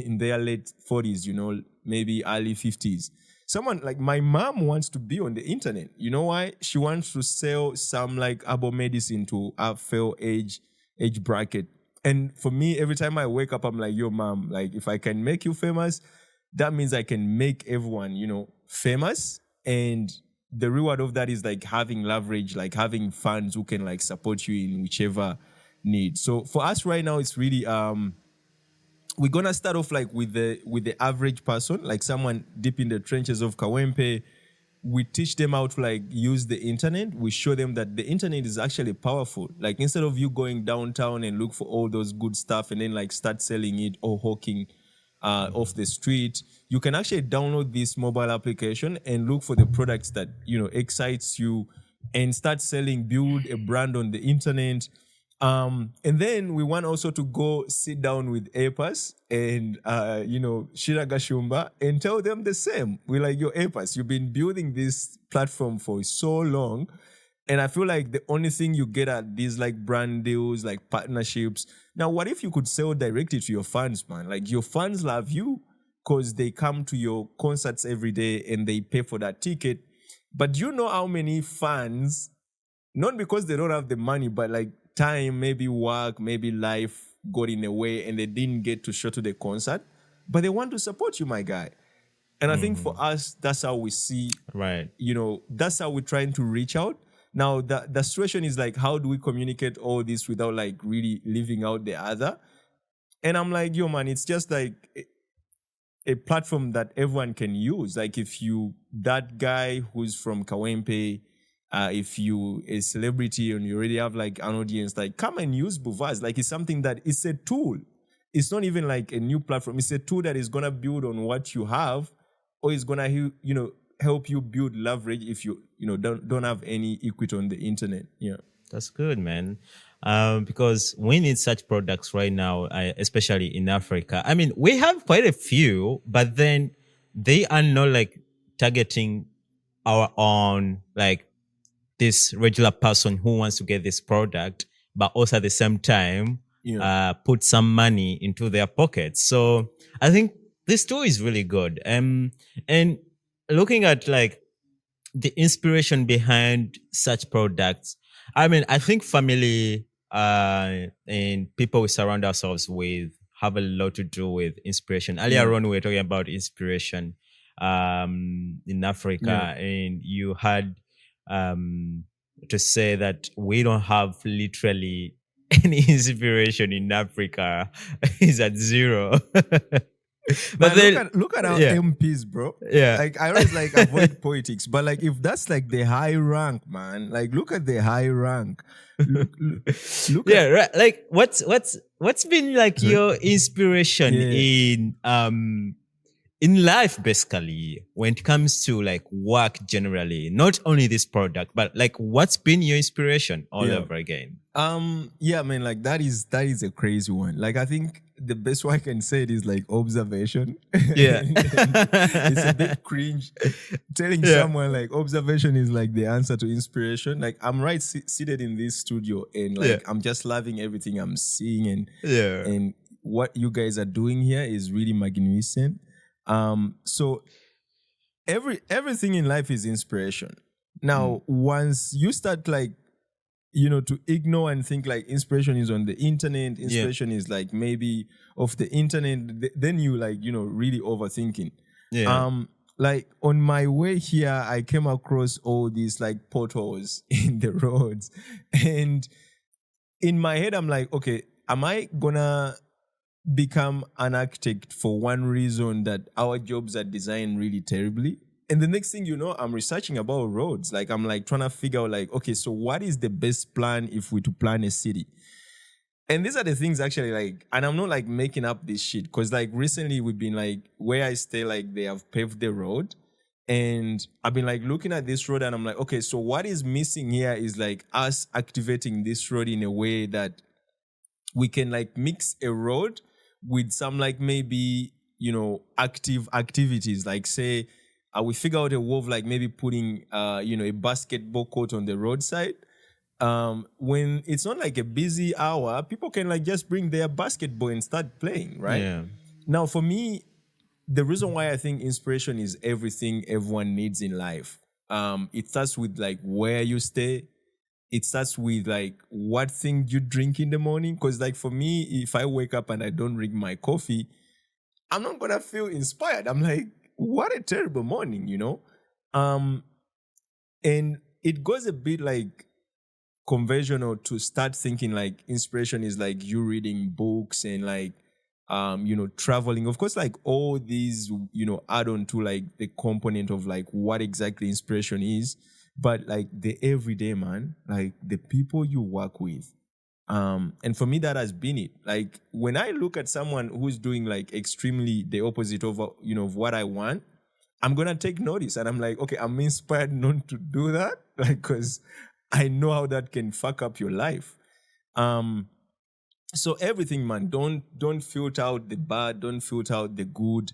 in their late 40s, maybe early 50s. Someone like my mom wants to be on the internet. You know why? She wants to sell some like herbal medicine to a fair age bracket. And for me, every time I wake up, I'm like, yo, mom, like if I can make you famous, that means I can make everyone, famous. And the reward of that is like having leverage, like having fans who can like support you in whichever need. So for us right now, it's really we're gonna start off like with the average person, like someone deep in the trenches of Kawempe. We teach them how to like use the internet. We show them that the internet is actually powerful. Like instead of you going downtown and look for all those good stuff and then like start selling it or hawking off the street, you can actually download this mobile application and look for the products that excites you and start selling, build a brand on the internet. And then we want also to go sit down with APAS and, Shiragashumba and tell them the same. We're like, yo, APAS, you've been building this platform for so long. And I feel like the only thing you get at these like brand deals, like partnerships. Now, what if you could sell directly to your fans, man? Like your fans love you because they come to your concerts every day and they pay for that ticket. But do you know how many fans, not because they don't have the money, but like time, maybe work, maybe life got in the way and they didn't get to show to the concert, but they want to support you, my guy. And I think for us, that's how we see, Right. that's how we're trying to reach out. Now, the situation is like, how do we communicate all this without like really leaving out the other? And I'm like, yo, man, it's just like a platform that everyone can use. Like if you, that guy who's from Kawempe, if you a celebrity and you already have like an audience, like come and use Buvaz. Like it's something that it's a tool. It's not even like a new platform. It's a tool that is gonna build on what you have, or it's gonna help you build leverage if you don't have any equity on the internet. Yeah. That's good, man. Because we need such products right now, especially in Africa. I mean, we have quite a few, but then they are not like targeting our own, like this regular person who wants to get this product, but also at the same time, put some money into their pockets. So I think this tool is really good. And looking at like the inspiration behind such products, I mean, I think family and people we surround ourselves with have a lot to do with inspiration. Earlier on, we were talking about inspiration in Africa, and you had to say that we don't have literally any inspiration in Africa. Is at zero. But then look at our MPs, bro. Yeah. Like I always like avoid politics, but like if that's like the high rank, man, like look at the high rank. Look yeah, right. Like what's been like your inspiration in life, basically, when it comes to like work generally, not only this product, but like what's been your inspiration all over again? Yeah, man, like that is a crazy one. Like I think the best way I can say it is like observation. Yeah. It's a bit cringe telling someone like observation is like the answer to inspiration. Like I'm seated in this studio and like I'm just loving everything I'm seeing and what you guys are doing here is really magnificent. So everything in life is inspiration. Now, once you start like to ignore and think like inspiration is on the internet, inspiration is like maybe off the internet, then you like, really overthinking. Like on my way here, I came across all these like potholes in the roads. And in my head, I'm like, okay, am I gonna become an architect for one reason that our jobs are designed really terribly? And the next thing you know, I'm researching about roads. Like I'm like trying to figure out like, okay, so what is the best plan if we to plan a city? And these are the things actually like, and I'm not like making up this shit because like recently we've been like where I stay, like they have paved the road. And I've been like looking at this road and I'm like, okay, so what is missing here is like us activating this road in a way that we can like mix a road with some like maybe, active activities. Like say, we figure out a way of like maybe putting, a basketball court on the roadside. When it's not like a busy hour, people can like just bring their basketball and start playing, right? Yeah. Now, for me, the reason why I think inspiration is everything everyone needs in life. It starts with like where you stay. It starts with like what thing you drink in the morning. Because like for me, if I wake up and I don't drink my coffee, I'm not gonna feel inspired. I'm like, what a terrible morning, and it goes a bit like conventional to start thinking like inspiration is like you reading books and like traveling. Of course, like all these add on to like the component of like what exactly inspiration is, but like the everyday, man, like the people you work with. And for me, that has been it. Like when I look at someone who's doing like extremely the opposite of of what I want, I'm gonna take notice, and I'm like, okay, I'm inspired not to do that, like, because I know how that can fuck up your life. So everything, man, don't filter out the bad, don't filter out the good,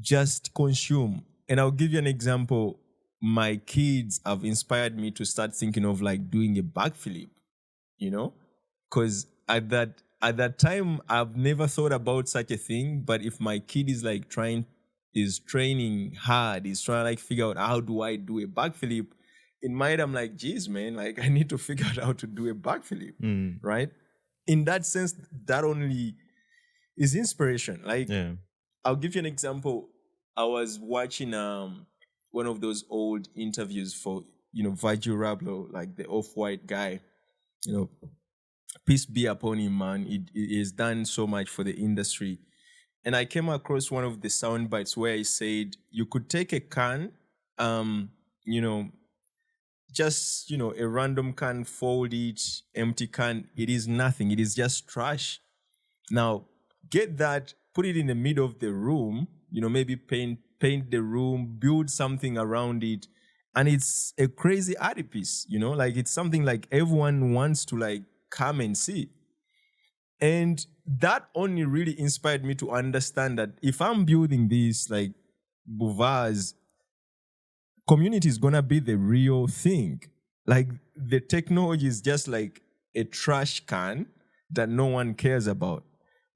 just consume. And I'll give you an example. my kids have inspired me to start thinking of like doing a backflip, you know, because at that time I've never thought about such a thing. But if my kid is like training hard, is trying to like figure out how do I do a backflip, in my head I'm like, geez, man, like I need to figure out how to do a backflip, right? In that sense, that only is inspiration. Like, Yeah. I'll give you an example. I was watching one of those old interviews for Virgil Abloh, like the off-white guy. You know, peace be upon him, man. He has done so much for the industry. And I came across one of the sound bites where he said you could take a can, you know, just a random can, fold it, empty can. It is nothing. It is just trash. Now, get that, put it in the middle of the room, maybe paint the room, build something around it, and it's a crazy art piece, like it's something like everyone wants to like come and see. And that only really inspired me to understand that if I'm building this like boulevards, community is gonna be the real thing. Like the technology is just like a trash can that no one cares about.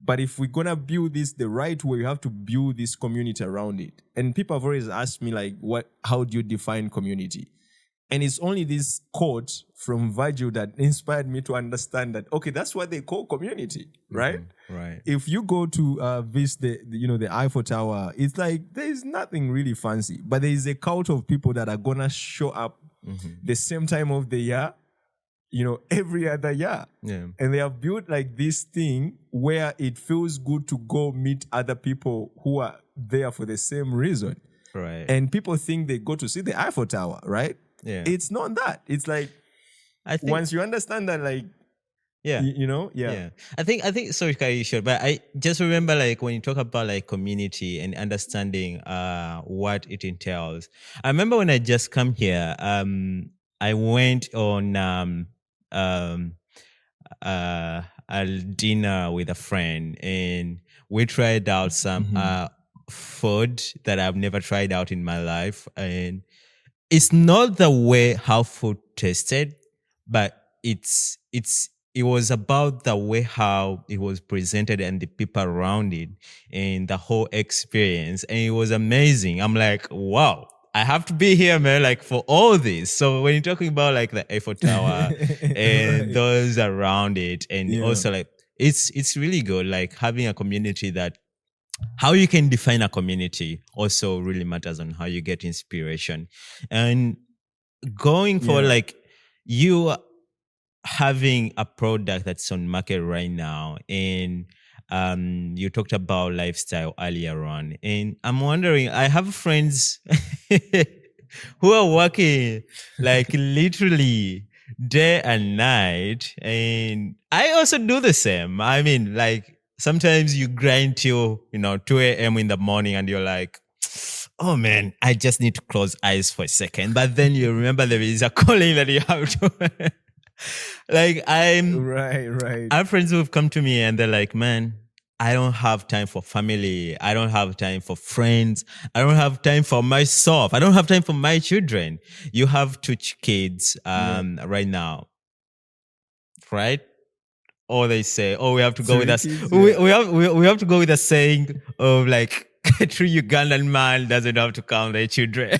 But if we're gonna build this the right way, you have to build this community around it. And people have always asked me like, how do you define community? And it's only this quote from Virgil that inspired me to understand that, okay, that's what they call community, right? Right. If you go to visit the Eiffel Tower, it's like there's nothing really fancy, but there is a cult of people that are gonna show up the same time of the year, every other year. Yeah. And they have built like this thing where it feels good to go meet other people who are there for the same reason. Right. And people think they go to see the Eiffel Tower, right? Yeah. It's not that. It's like, I think once you understand that, like, yeah. Yeah. I think sorry, Kari, sure, but I just remember like when you talk about like community and understanding what it entails. I remember when I just come here, I went on a dinner with a friend and we tried out some food that I've never tried out in my life. And it's not the way how food tasted, but it was about the way how it was presented and the people around it and the whole experience. And it was amazing. I'm like, wow, I have to be here, man, like for all this. So when you're talking about like the Eiffel Tower and Right. those around it, and Yeah. also like it's really good, like having a community that how you can define a community also really matters on how you get inspiration. And going for Yeah. like you having a product that's on market right now, and you talked about lifestyle earlier on, and I'm wondering, I have friends who are working like literally day and night, and I also do the same. I mean, like sometimes you grind till 2 a.m. in the morning and you're like, oh man, I just need to close eyes for a second. But then you remember there is a calling that you have to like I Right. have friends who have come to me and they're like, man, I don't have time for family. I don't have time for friends. I don't have time for myself. I don't have time for my children. You have two kids right now, right? Or they say, oh, we have to go with us. Kids, We have to go with a saying of like, a true Ugandan man doesn't have to count their children.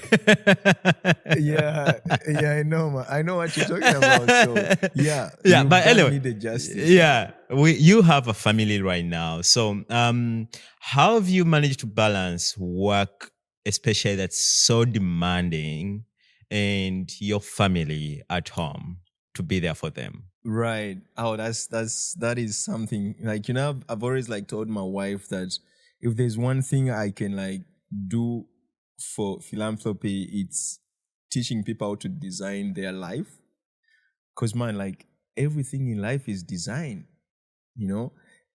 yeah, I know, man. I know what you're talking about. So yeah, Yeah, but anyway, need the justice. yeah, you have a family right now. So, how have you managed to balance work, especially that's so demanding, and your family at home to be there for them? Right. Oh, that is something like I've always like told my wife that if there's one thing I can like do for philanthropy, it's teaching people how to design their life. Because man, like everything in life is design,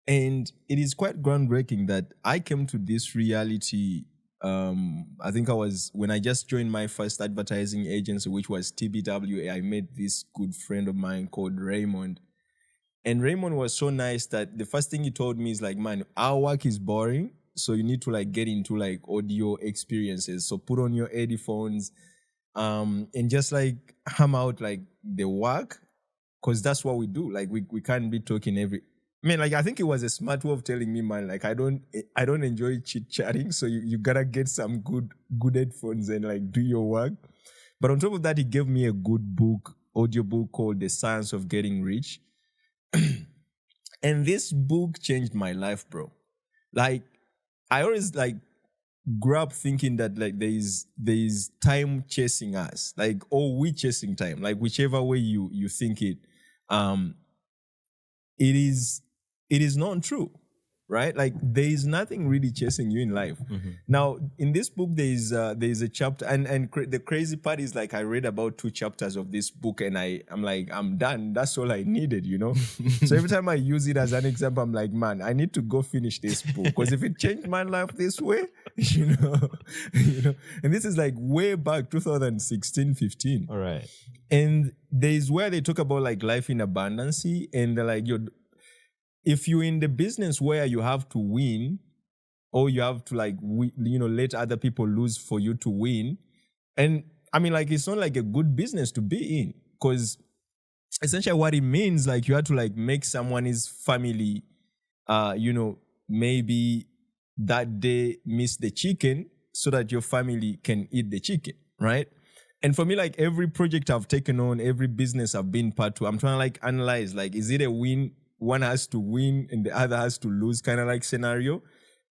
and it is quite groundbreaking that I came to this reality. I think when I just joined my first advertising agency, which was TBWA, I met this good friend of mine called Raymond. And Raymond was so nice that the first thing he told me is like, man, our work is boring. So you need to like get into like audio experiences. So put on your headphones, and just like ham out like the work, because that's what we do. Like we can't be talking every. I mean, like I think it was a smart way of telling me, man. Like I don't enjoy chit chatting, so you gotta get some good headphones and like do your work. But on top of that, he gave me a good book, audiobook called The Science of Getting Rich, and this book changed my life, bro. Like I always like grew up thinking that like there is time chasing us, like oh we chasing time, like whichever way you think it, um it is it is not true, right? Like there is nothing really chasing you in life. Now in this book there is a chapter, and the crazy part is like I read about 2 chapters of this book and I'm like I'm done, that's all I needed, so every time I use it as an example, I'm like, man, I need to go finish this book, because if it changed my life this way, you know and this is like way back 2016-15. All right. And there's where they talk about like life in abundance, and they're like, if you're in the business where you have to win, or you have to like let other people lose for you to win, and I mean like it's not like a good business to be in, because essentially what it means, like you have to like make someone's family maybe that day miss the chicken so that your family can eat the chicken, right? And for me, like every project I've taken on, every business I've been part to, I'm trying to like analyze, like, is it a win? One has to win and the other has to lose kind of like scenario.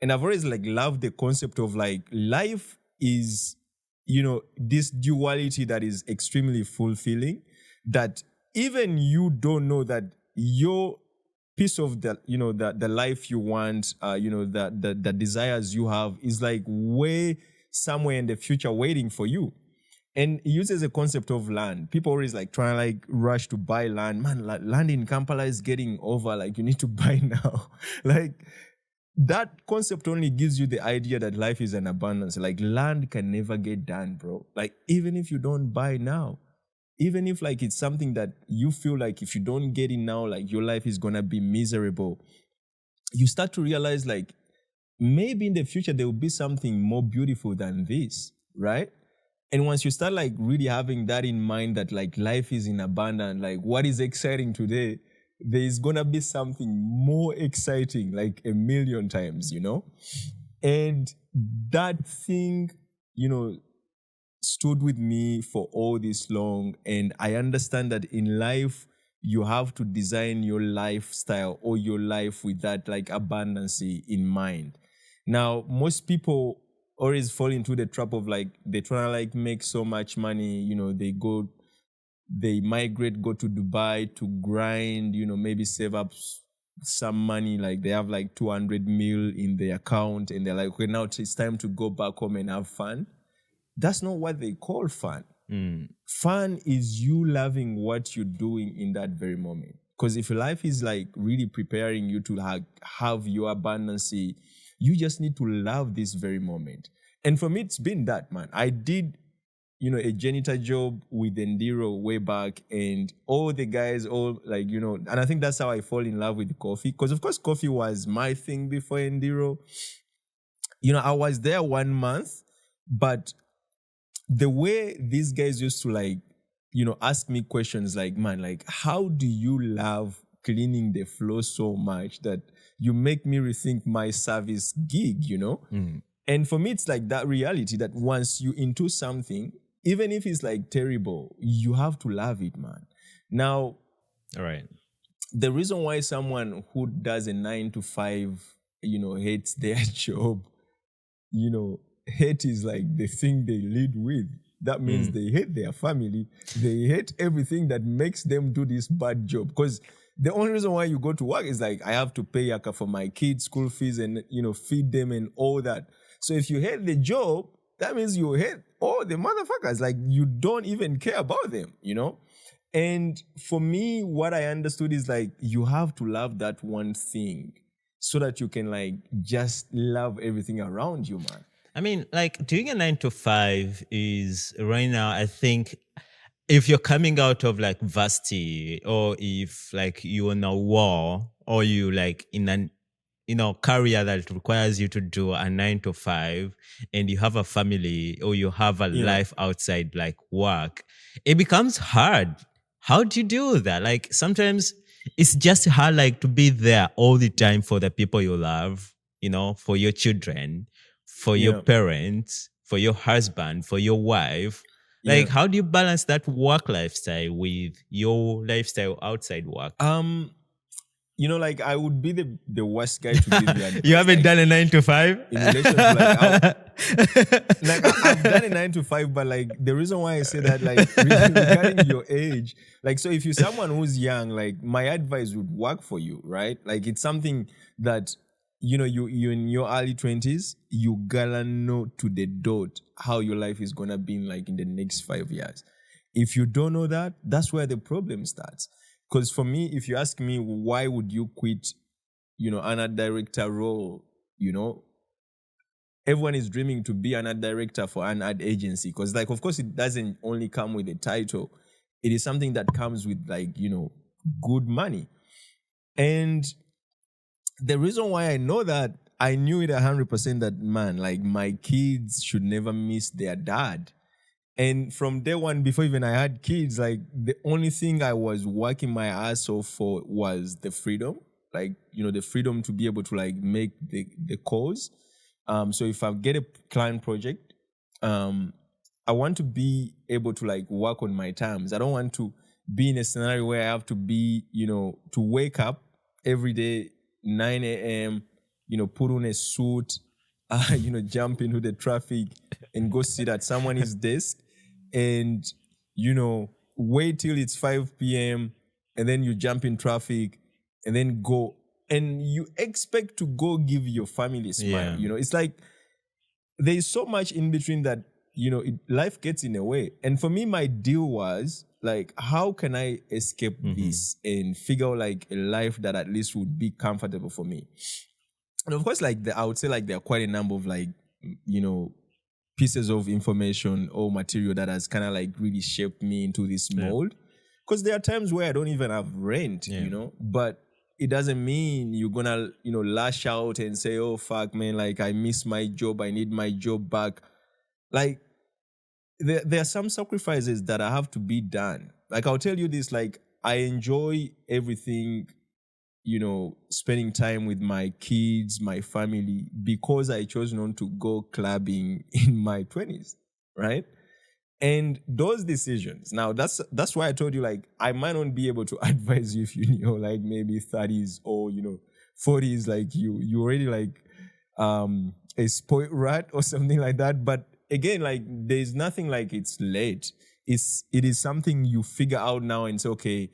And I've always like loved the concept of like life is, this duality that is extremely fulfilling, that even you don't know that your piece of the life you want, the desires you have is like way somewhere in the future waiting for you. And he uses a concept of land. People always like trying to like rush to buy land. Man, land in Kampala is getting over. Like you need to buy now. Like that concept only gives you the idea that life is an abundance. Like land can never get done, bro. Like even if you don't buy now, even if like it's something that you feel like if you don't get it now, like your life is gonna be miserable, you start to realize like maybe in the future there will be something more beautiful than this, right? And once you start like really having that in mind, that like life is in abundance, like what is exciting today, there is gonna be something more exciting like a million times, And that thing, stood with me for all this long. And I understand that in life, you have to design your lifestyle or your life with that like abundance in mind. Now, most people always fall into the trap of like they try to like make so much money, they migrate, go to Dubai to grind, maybe save up some money, like they have like 200 mil in their account and they're like, okay, now it's time to go back home and have fun. That's not what they call fun. Fun is you loving what you're doing in that very moment. Because if your life is like really preparing you to have your abundance, you just need to love this very moment. And for me, it's been that, man. I did, a janitor job with Endiro way back, and all the guys, all like, and I think that's how I fall in love with coffee. Because of course, coffee was my thing before Endiro. I was there 1 month, but the way these guys used to like, ask me questions like, man, like, how do you love cleaning the floor so much that you make me rethink my service gig, And for me, it's like that reality that once you into something, even if it's like terrible, you have to love it, man. Now, all right. The reason why someone who does a 9 to 5, hates their job, hate is like the thing they lead with. That means they hate their family. They hate everything that makes them do this bad job. Because the only reason why you go to work is like, I have to pay Yaka for my kids' school fees and, feed them and all that. So if you hate the job, that means you hate all the motherfuckers. Like you don't even care about them, And for me, what I understood is like, you have to love that one thing so that you can like just love everything around you, man. I mean, like doing a 9 to 5 is right now, I think if you're coming out of like varsity, or if like you're in a war, or you like in an career that requires you to do a 9 to 5, and you have a family or you have a Yeah. life outside like work, it becomes hard. How do you do that? Like sometimes it's just hard, like to be there all the time for the people you love, for your children, for your Yeah. parents, for your husband, for your wife. Like, Yeah. how do you balance that work lifestyle with your lifestyle outside work? Like I would be the worst guy to give you advice. You haven't like, done a 9 to 5 in relation to I've done a 9 to 5, but like the reason why I say that, like regarding your age, like, so if you're someone who's young, like my advice would work for you, right? Like it's something that you in your early 20s, you gotta know to the dot how your life is gonna be in the next 5 years. If you don't know that, that's where the problem starts. Because for me, if you ask me, why would you quit, an art director role, everyone is dreaming to be an art director for an ad agency. Because, like, of course, it doesn't only come with a title. It is something that comes with, like, good money. And the reason why I know that, I knew it 100% that, man, like, my kids should never miss their dad. And from day one, before even I had kids, like the only thing I was working my ass off for was the freedom, like, the freedom to be able to like make the calls. So if I get a client project, I want to be able to like work on my terms. I don't want to be in a scenario where I have to be, to wake up every day, 9 a.m., put on a suit, jump into the traffic and go sit at someone's desk and, wait till it's 5 p.m. and then you jump in traffic and then go and you expect to go give your family a smile. Yeah. It's like there's so much in between that, life gets in the way. And for me, my deal was like, how can I escape this and figure out like a life that at least would be comfortable for me? And of course, like I would say like there are quite a number of like, pieces of information or material that has kind of like really shaped me into this mold. Because there are times where I don't even have rent, but it doesn't mean you're gonna, lash out and say, oh, fuck, man, like I miss my job. I need my job back. Like there are some sacrifices that I have to be done. Like I'll tell you this, like I enjoy everything, spending time with my kids, my family, because I chose not to go clubbing in my 20s, right? And those decisions, now that's why I told you, like, I might not be able to advise you if like maybe 30s or, 40s, like you already like a spoiled rat or something like that. But again, like there's nothing like it's late. It is something you figure out now and say, okay,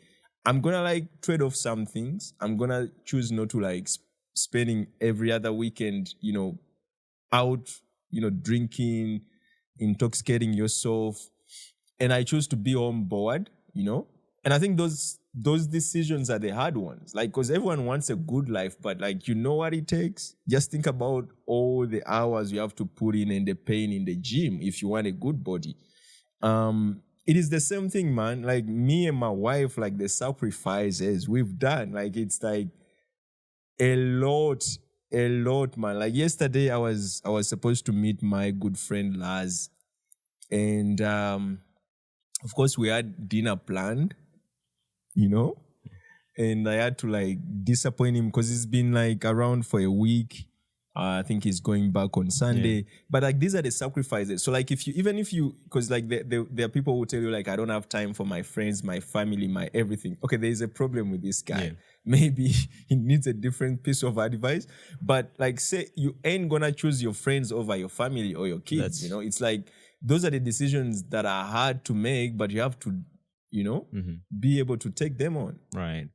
I'm going to like trade off some things. I'm going to choose not to like spending every other weekend, out, drinking, intoxicating yourself. And I choose to be on board, And I think those decisions are the hard ones. Like, because everyone wants a good life, but like, what it takes? Just think about all the hours you have to put in and the pain in the gym if you want a good body. It is the same thing, man. Like me and my wife, like the sacrifices we've done, like it's like a lot, man. Like yesterday, I was supposed to meet my good friend Laz, and of course we had dinner planned, and I had to like disappoint him because he's been like around for a week. I think he's going back on Sunday. Yeah. But like these are the sacrifices. So like because like there are people who tell you like I don't have time for my friends, my family, my everything. Okay, there is a problem with this guy. Yeah. Maybe he needs a different piece of advice. But like say you ain't gonna choose your friends over your family or your kids. It's like those are the decisions that are hard to make, but you have to, be able to take them on. Right.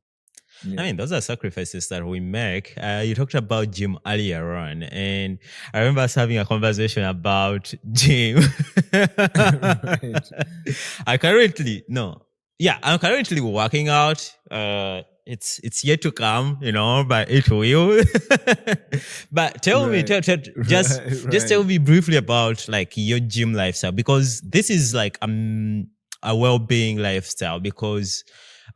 Yeah. I mean, those are sacrifices that we make. You talked about gym earlier on, and I remember us having a conversation about gym. Right. I'm currently working out. It's yet to come, but it will. But tell me, just tell me briefly about like your gym lifestyle, because this is like a well-being lifestyle, because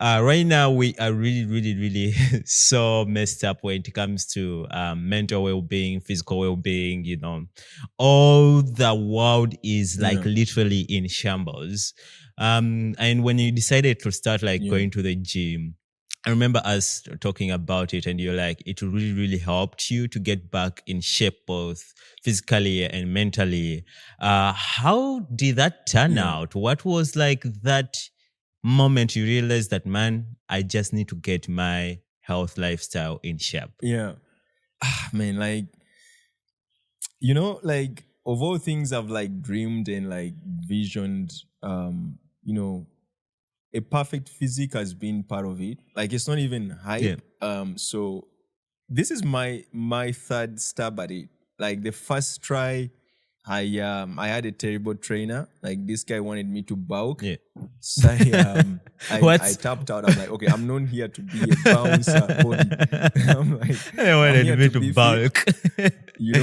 Right now, we are really, really, really so messed up when it comes to mental well-being, physical well-being. All the world is like Yeah, literally in shambles. And when you decided to start like yeah, going to the gym, I remember us talking about it, and you're like, it really, really helped you to get back in shape, both physically and mentally. How did that turn yeah, out? What was like that moment you realize that, man, I just need to get my health lifestyle in shape? yeah. Man, like, like of all things I've like dreamed and like visioned, you know, a perfect physique has been part of it. Like it's not even Yeah. hype. So this is my third stab at it. Like the first try, I had a terrible trainer. Like this guy wanted me to bulk. Yeah. So I What's tapped out. I'm like, okay, I'm known here to be a bouncer body. I'm like, I I'm wanted here me to to be fit. bulk. You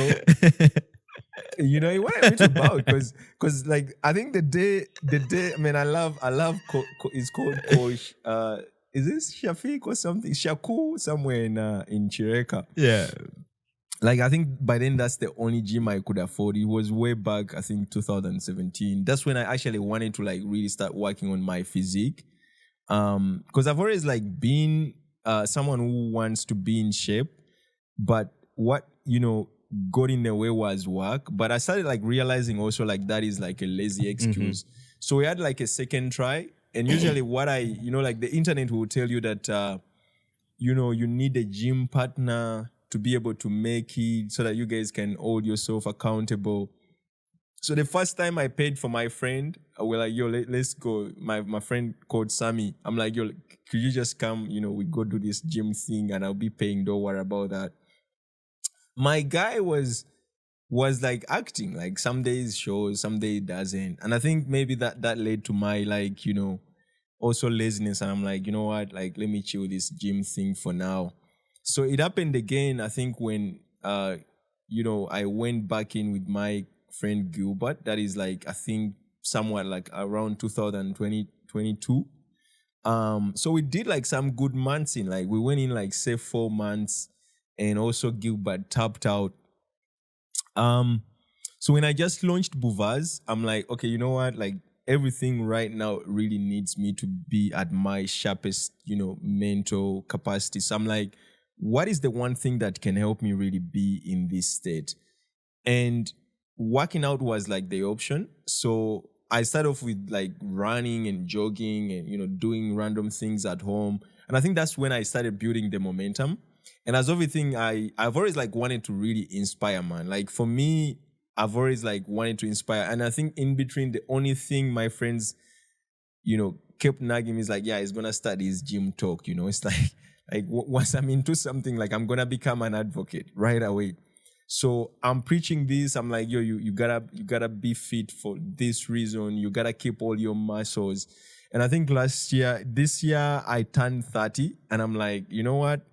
know, he wanted me to bow because like I think the day, I mean, I love it's called Coach, is this Shafiq or something, Shaku, somewhere in Chireka. Yeah. Like I think by then that's the only gym I could afford. It was way back, I think 2017. That's when I actually wanted to like really start working on my physique. Because I've always like been someone who wants to be in shape, but what got in the way was work. But I started like realizing also like that is like a lazy excuse. So we had like a second try, and usually what like the internet will tell you that you need a gym partner to be able to make it so that you guys can hold yourself accountable. So the first time I paid for my friend, we're like, yo, let's go. My friend called Sammy. I'm like, yo, could you just come? We go do this gym thing, and I'll be paying. Don't worry about that. My guy was like acting. Like some days shows, some days doesn't. And I think maybe that led to my like, also laziness. And I'm like, you know what? Like, let me chill this gym thing for now. So it happened again, I think, when I went back in with my friend Gilbert. That is like, I think somewhat like around 2020, 22. So we did like some good months in, like we went in like say 4 months, and also Gilbert tapped out. um so when I just launched Buvaz, I'm like, okay, you know what? Like everything right now really needs me to be at my sharpest, mental capacity. So I'm like, what is the one thing that can help me really be in this state? And working out was like the option. So I started off with like running and jogging and doing random things at home. And I think that's when I started building the momentum. And as everything, I've always like wanted to really inspire, man. Like for me, I've always like wanted to inspire. And I think in between, the only thing my friends kept nagging me is like, yeah, he's gonna start his gym talk. It's like once I'm into something, like I'm gonna become an advocate right away. So I'm preaching this. I'm like, yo, you gotta be fit for this reason. You gotta keep all your muscles. And I think this year I turned 30, and I'm like, you know what?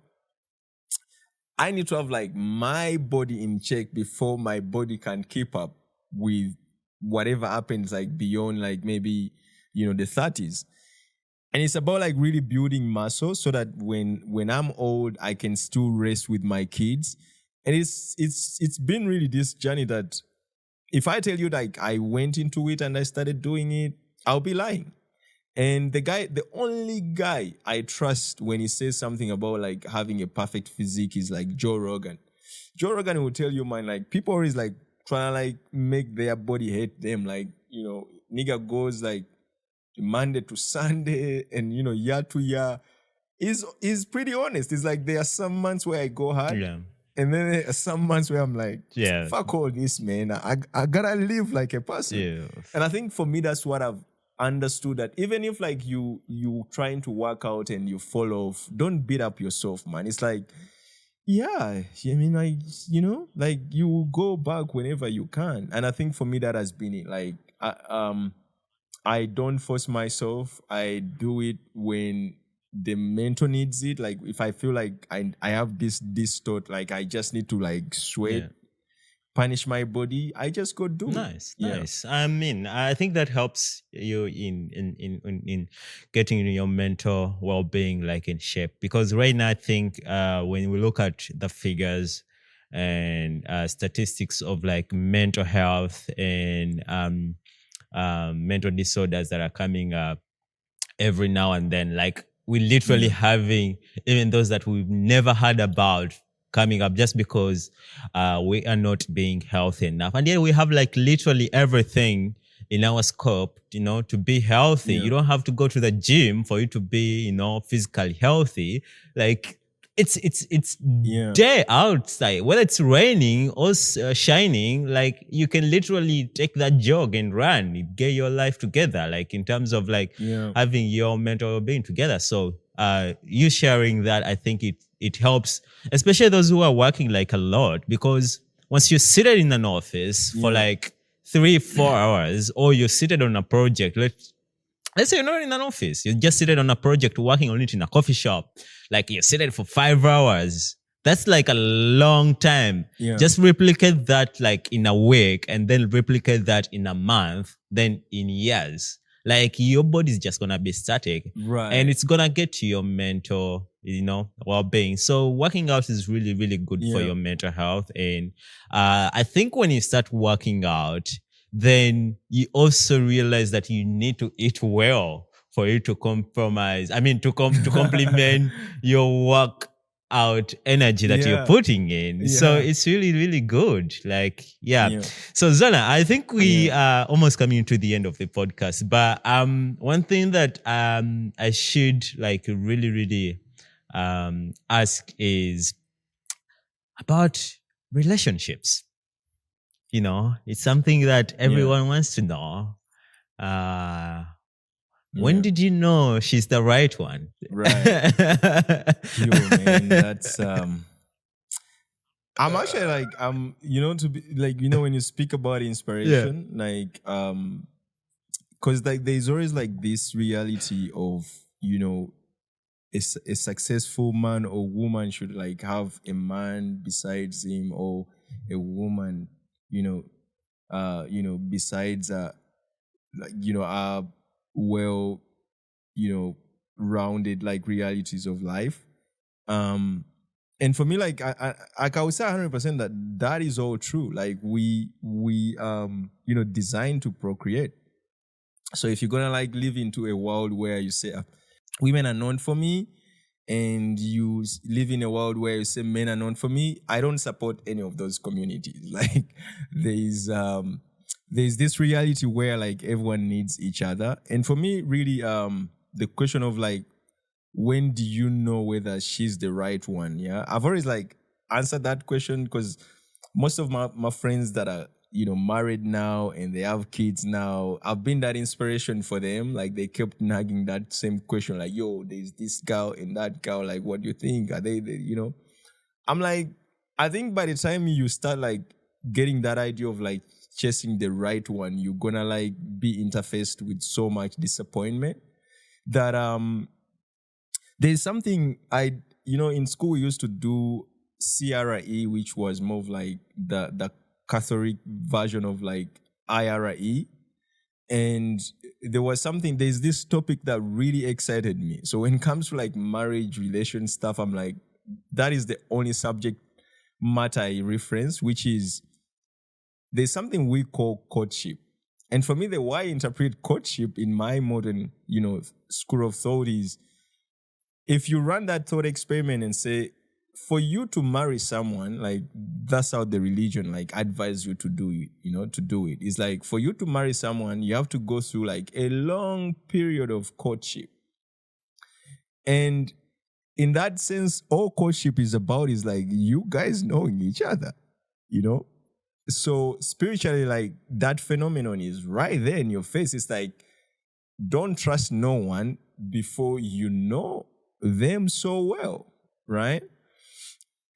I need to have like my body in check before my body can keep up with whatever happens like beyond like maybe the 30s. And it's about like really building muscle so that when I'm old, I can still race with my kids. And it's been really this journey that if I tell you like I went into it and I started doing it, I'll be lying. And the only guy I trust when he says something about like having a perfect physique is like Joe Rogan. Joe Rogan will tell you, man, like people always like trying to like make their body hate them. Like, nigga goes like Monday to Sunday and year to year. Is pretty honest. It's like there are some months where I go hard, Yeah. and then there are some months where I'm like, Yeah. fuck all this, man. I gotta live like a person. Yeah. And I think for me, that's what I've understood, that even if like you trying to work out and you fall off, don't beat up yourself, man. It's like, yeah, I mean, like, like you will go back whenever you can. And I think for me, that has been it. Like, I don't force myself. I do it when the mentor needs it. Like if I feel like I have this thought, like I just need to like sweat, Yeah. punish my body. I just go do it. Nice, Yeah. nice. I mean, I think that helps you in getting your mental well being like in shape. Because right now, I think when we look at the figures and statistics of like mental health and mental disorders that are coming up every now and then, like we literally Yeah. having even those that we've never heard about coming up just because we are not being healthy enough. And yet we have like literally everything in our scope, to be healthy. Yeah. You don't have to go to the gym for you to be, physically healthy. Like it's Yeah. day outside, whether it's raining or shining. Like you can literally take that jog and run, get your life together. Like in terms of like Yeah. having your mental well-being together. So you sharing that, I think it helps, especially those who are working like a lot, because once you're seated in an office for Yeah. like 3-4 hours, or you're seated on a project, let's say you're not in an office, you're just seated on a project working on it in a coffee shop, like you're seated for 5 hours. That's like a long time. Yeah. Just replicate that like in a week, and then replicate that in a month, then in years. Like your body's just gonna be static, Right. and it's gonna get to your mental, well-being. So working out is really, really good for Yeah. your mental health. And I think when you start working out, then you also realize that you need to eat well for you to compromise. I mean, to complement your workout energy that you're Yeah. putting in. So Yeah. it's really, really good. Like, yeah. Yeah. So Zana, I think we are almost coming to the end of the podcast. But one thing that I should like really, really ask is about relationships. It's something that everyone wants to know. When Yeah. did you know she's the right one? Right. Yo, man, that's I'm actually like to be like when you speak about inspiration, like because like there's always like this reality of a successful man or woman should like have a man besides him, or a woman besides like well rounded like realities of life. And for me, like I would say 100% that is all true. Like we designed to procreate. So if you're gonna like live into a world where you say women are known for me, and you live in a world where you say men are known for me, I don't support any of those communities. Like there's this reality where like everyone needs each other. And for me, really, the question of like, when do you know whether she's the right one? Yeah, I've always like answered that question, because most of my friends that are married now and they have kids now, I've been that inspiration for them. Like they kept nagging that same question, like, yo, there's this girl and that girl, like, what do you think? Are they I'm like, I think by the time you start like getting that idea of like chasing the right one, you're gonna like be interfaced with so much disappointment that there's something in school we used to do CRE, which was more of like the Catholic version of like IRE. And there's this topic that really excited me. So when it comes to like marriage, relation stuff, I'm like, that is the only subject matter I reference, which is there's something we call courtship. And for me, the way I interpret courtship in my modern, school of thought is, if you run that thought experiment and say, for you to marry someone, like that's how the religion like advise you to do it, to do it. It's like, for you to marry someone, you have to go through like a long period of courtship. And in that sense, all courtship is about is like you guys knowing each other, So spiritually, like that phenomenon is right there in your face. It's like, don't trust no one before you know them so well, right?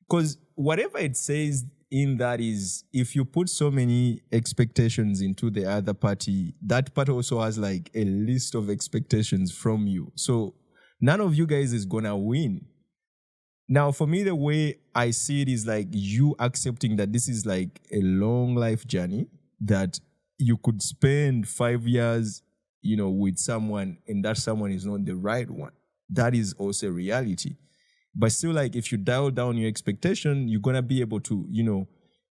Because whatever it says in that is, if you put so many expectations into the other party, that part also has like a list of expectations from you. So none of you guys is gonna win. Now, for me, the way I see it is like you accepting that this is like a long life journey, that you could spend 5 years, with someone, and that someone is not the right one. That is also a reality. But still, like, if you dial down your expectation, you're going to be able to,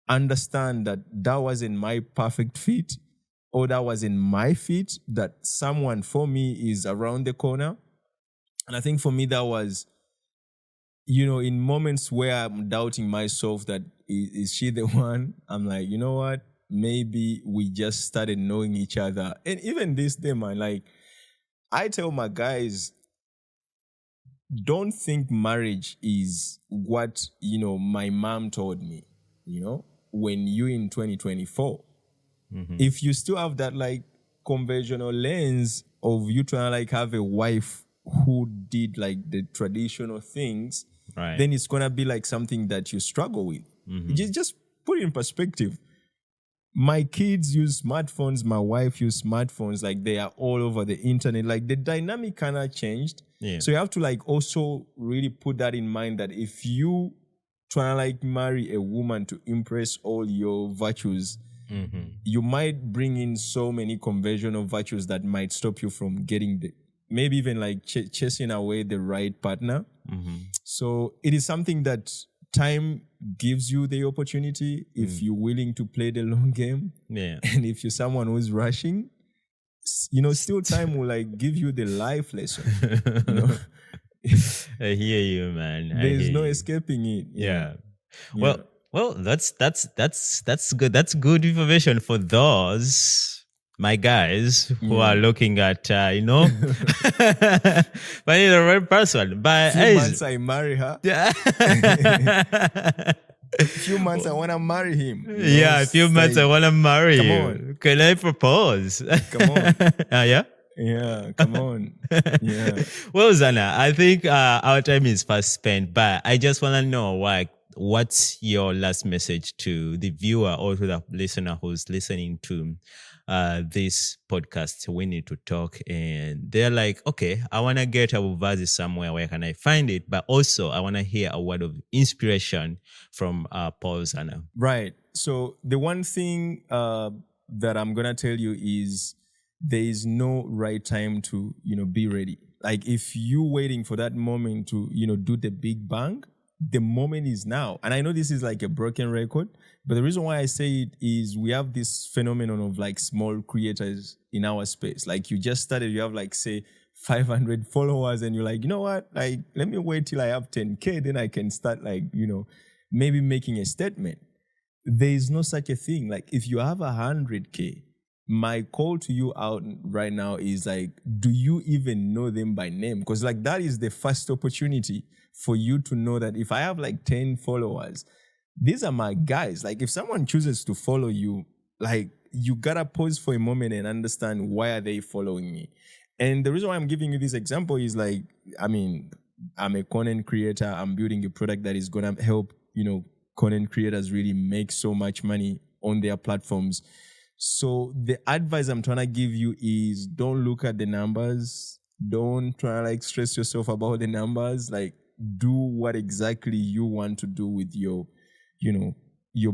understand that that wasn't my perfect fit, or that wasn't my fit, that someone for me is around the corner. And I think for me, that was, in moments where I'm doubting myself, that is she the one? I'm like, you know what? Maybe we just started knowing each other. And even this day, man, like, I tell my guys, don't think marriage is what, my mom told me, when you're in 2024. If you still have that, like, conventional lens of you trying to, like, have a wife who did, like, the traditional things, Right. then it's going to be like something that you struggle with. Just put it in perspective. My kids use smartphones, my wife use smartphones, like, they are all over the internet. Like, the dynamic kind of changed. Yeah. So you have to, like, also really put that in mind, that if you try to, like, marry a woman to impress all your virtues, you might bring in so many conventional virtues that might stop you from getting maybe even like chasing away the right partner. So it is something that time gives you the opportunity if you're willing to play the long game. Yeah. And if you're someone who's rushing, still time will, like, give you the life lesson. I hear you, man. There's no escaping it. Yeah. Well, that's good. That's good information for those my guys who are looking at finding the right person. But few months I marry her. yeah, Few months I want to marry him. a few months I want to marry come you. on. Can I propose? Come on. Yeah. Yeah, come on. Yeah. Well, Zana, I think our time is fast spent, but I just want to know, like, what's your last message to the viewer or to the listener who's listening to this podcast? We need to talk, and they're like, okay, I want to get a Vazi somewhere. Where can I find it? But also, I want to hear a word of inspiration from Paul Zana. Right. So the one thing that I'm gonna tell you is there is no right time to be ready. Like, if you're waiting for that moment to do the big bang, the moment is now. And I know this is like a broken record, but the reason why I say it is we have this phenomenon of, like, small creators in our space. Like, you just started, you have, like, say 500 followers, and you're like, you know what, like, let me wait till I have 10K, then I can start, like, maybe making a statement. There is no such a thing. Like, if you have 100K, my call to you out right now is, like, do you even know them by name? Because, like, that is the first opportunity for you to know that if I have, like, 10 followers, these are my guys. Like, if someone chooses to follow you, like, you gotta pause for a moment and understand, why are they following me? And the reason why I'm giving you this example is, like, I mean, I'm a content creator. I'm building a product that is gonna help, content creators really make so much money on their platforms. So the advice I'm trying to give you is, don't look at the numbers. Don't try to, like, stress yourself about the numbers. Like, do what exactly you want to do with your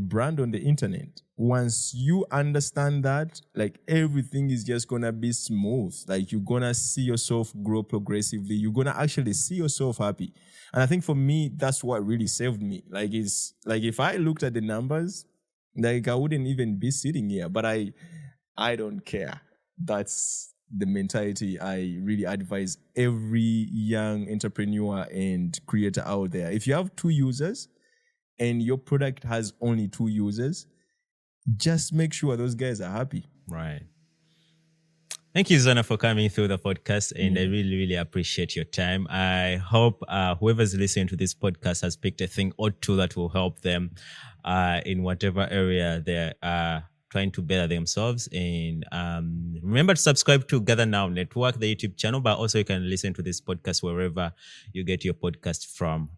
brand on the internet. Once you understand that, like, everything is just gonna be smooth. Like, you're gonna see yourself grow progressively. You're gonna actually see yourself happy. And I think for me, that's what really saved me. Like, it's like, if I looked at the numbers, like, I wouldn't even be sitting here. But I don't care. That's the mentality I really advise every young entrepreneur and creator out there. If you have 2 users and your product has only 2 users, just make sure those guys are happy. Right. Thank you, Zana, for coming through the podcast, and I really, really appreciate your time. I hope whoever's listening to this podcast has picked a thing or two that will help them in whatever area they're trying to better themselves. And remember to subscribe to Gather Now Network, the YouTube channel, but also you can listen to this podcast wherever you get your podcast from.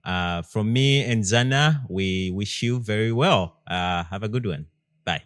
From me and Zana, we wish you very well. Have a good one. Bye.